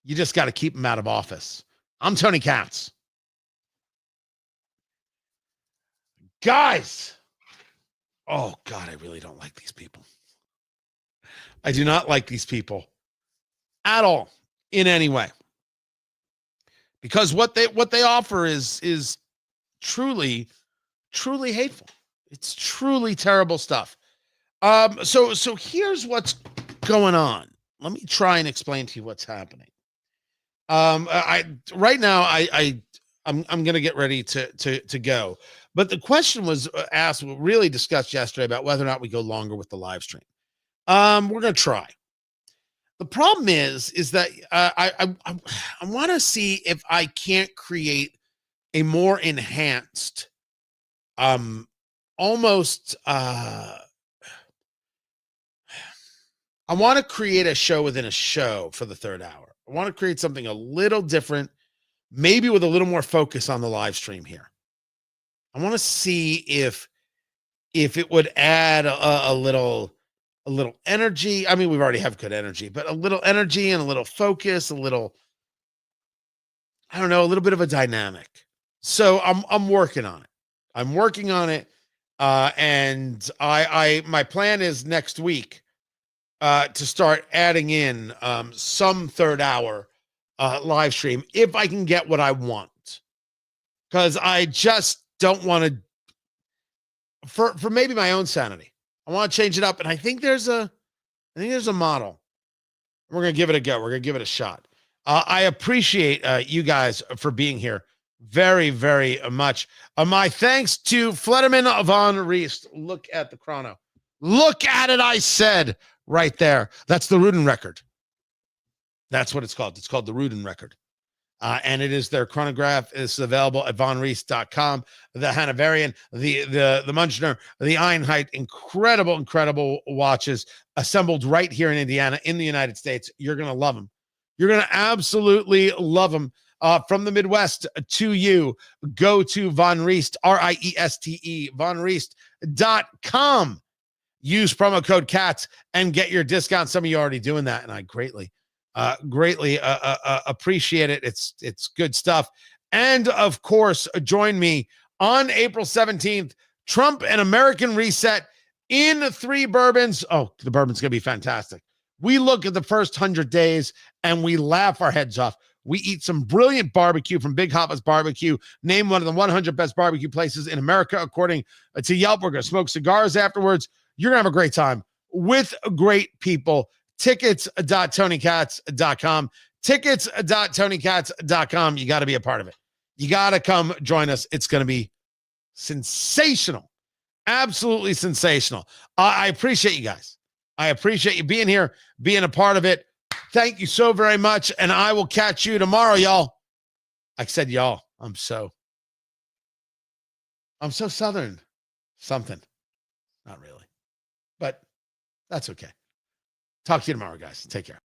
You just got to keep them out of office. I'm Tony Katz. Guys. Oh, God, I really don't like these people. I do not like these people at all in any way. Because what they offer is truly, truly hateful. It's truly terrible stuff. So here's what's going on. Let me try and explain to you what's happening. I'm going to get ready to go. But the question was asked, really discussed yesterday about whether or not we go longer with the live stream. We're going to try. The problem is that I want to see if I can't create a more enhanced, almost. I want to create a show within a show for the third hour. I want to create something a little different, maybe with a little more focus on the live stream here. I want to see if it would add a little energy. I mean, we already have good energy, but a little energy and a little focus, a little bit of a dynamic. So I'm working on it. I'm working on it. And my plan is next week to start adding in some third hour live stream if I can get what I want. Because I just don't want to, for maybe my own sanity. I want to change it up. And I think there's a model. We're going to give it a go. We're going to give it a shot. I appreciate you guys for being here very, very much. My thanks to Flederman Von Reest. Look at the chrono. Look at it, I said, right there. That's the Rudin record. That's what it's called. It's called the Rudin record. And it is their chronograph. It's available at vonreest.com. The Hanoverian, the Munchner, the Einheit, incredible watches assembled right here in Indiana, in the United States. You're going to love them. You're going to absolutely love them. From the Midwest to you, go to Von Reest, RIESTE, vonreest.com. Use promo code CATS and get your discount. Some of you are already doing that, and I greatly appreciate it. It's good stuff. And of course, join me on April 17th, Trump and American Reset in 3 bourbons. Oh, the bourbon's going to be fantastic. We look at the first 100 days and we laugh our heads off. We eat some brilliant barbecue from Big Hoppa's Barbecue, named one of the 100 best barbecue places in America, according to Yelp. We're going to smoke cigars afterwards. You're going to have a great time with great people. Tickets.TonyKatz.com. Tickets.TonyKatz.com. You got to be a part of it. You got to come join us. It's going to be sensational. Absolutely sensational. I appreciate you guys. I appreciate you being here, being a part of it. Thank you so very much. And I will catch you tomorrow, y'all. I said, y'all, I'm so Southern. Something. Not really. But that's okay. Talk to you tomorrow, guys. Take care.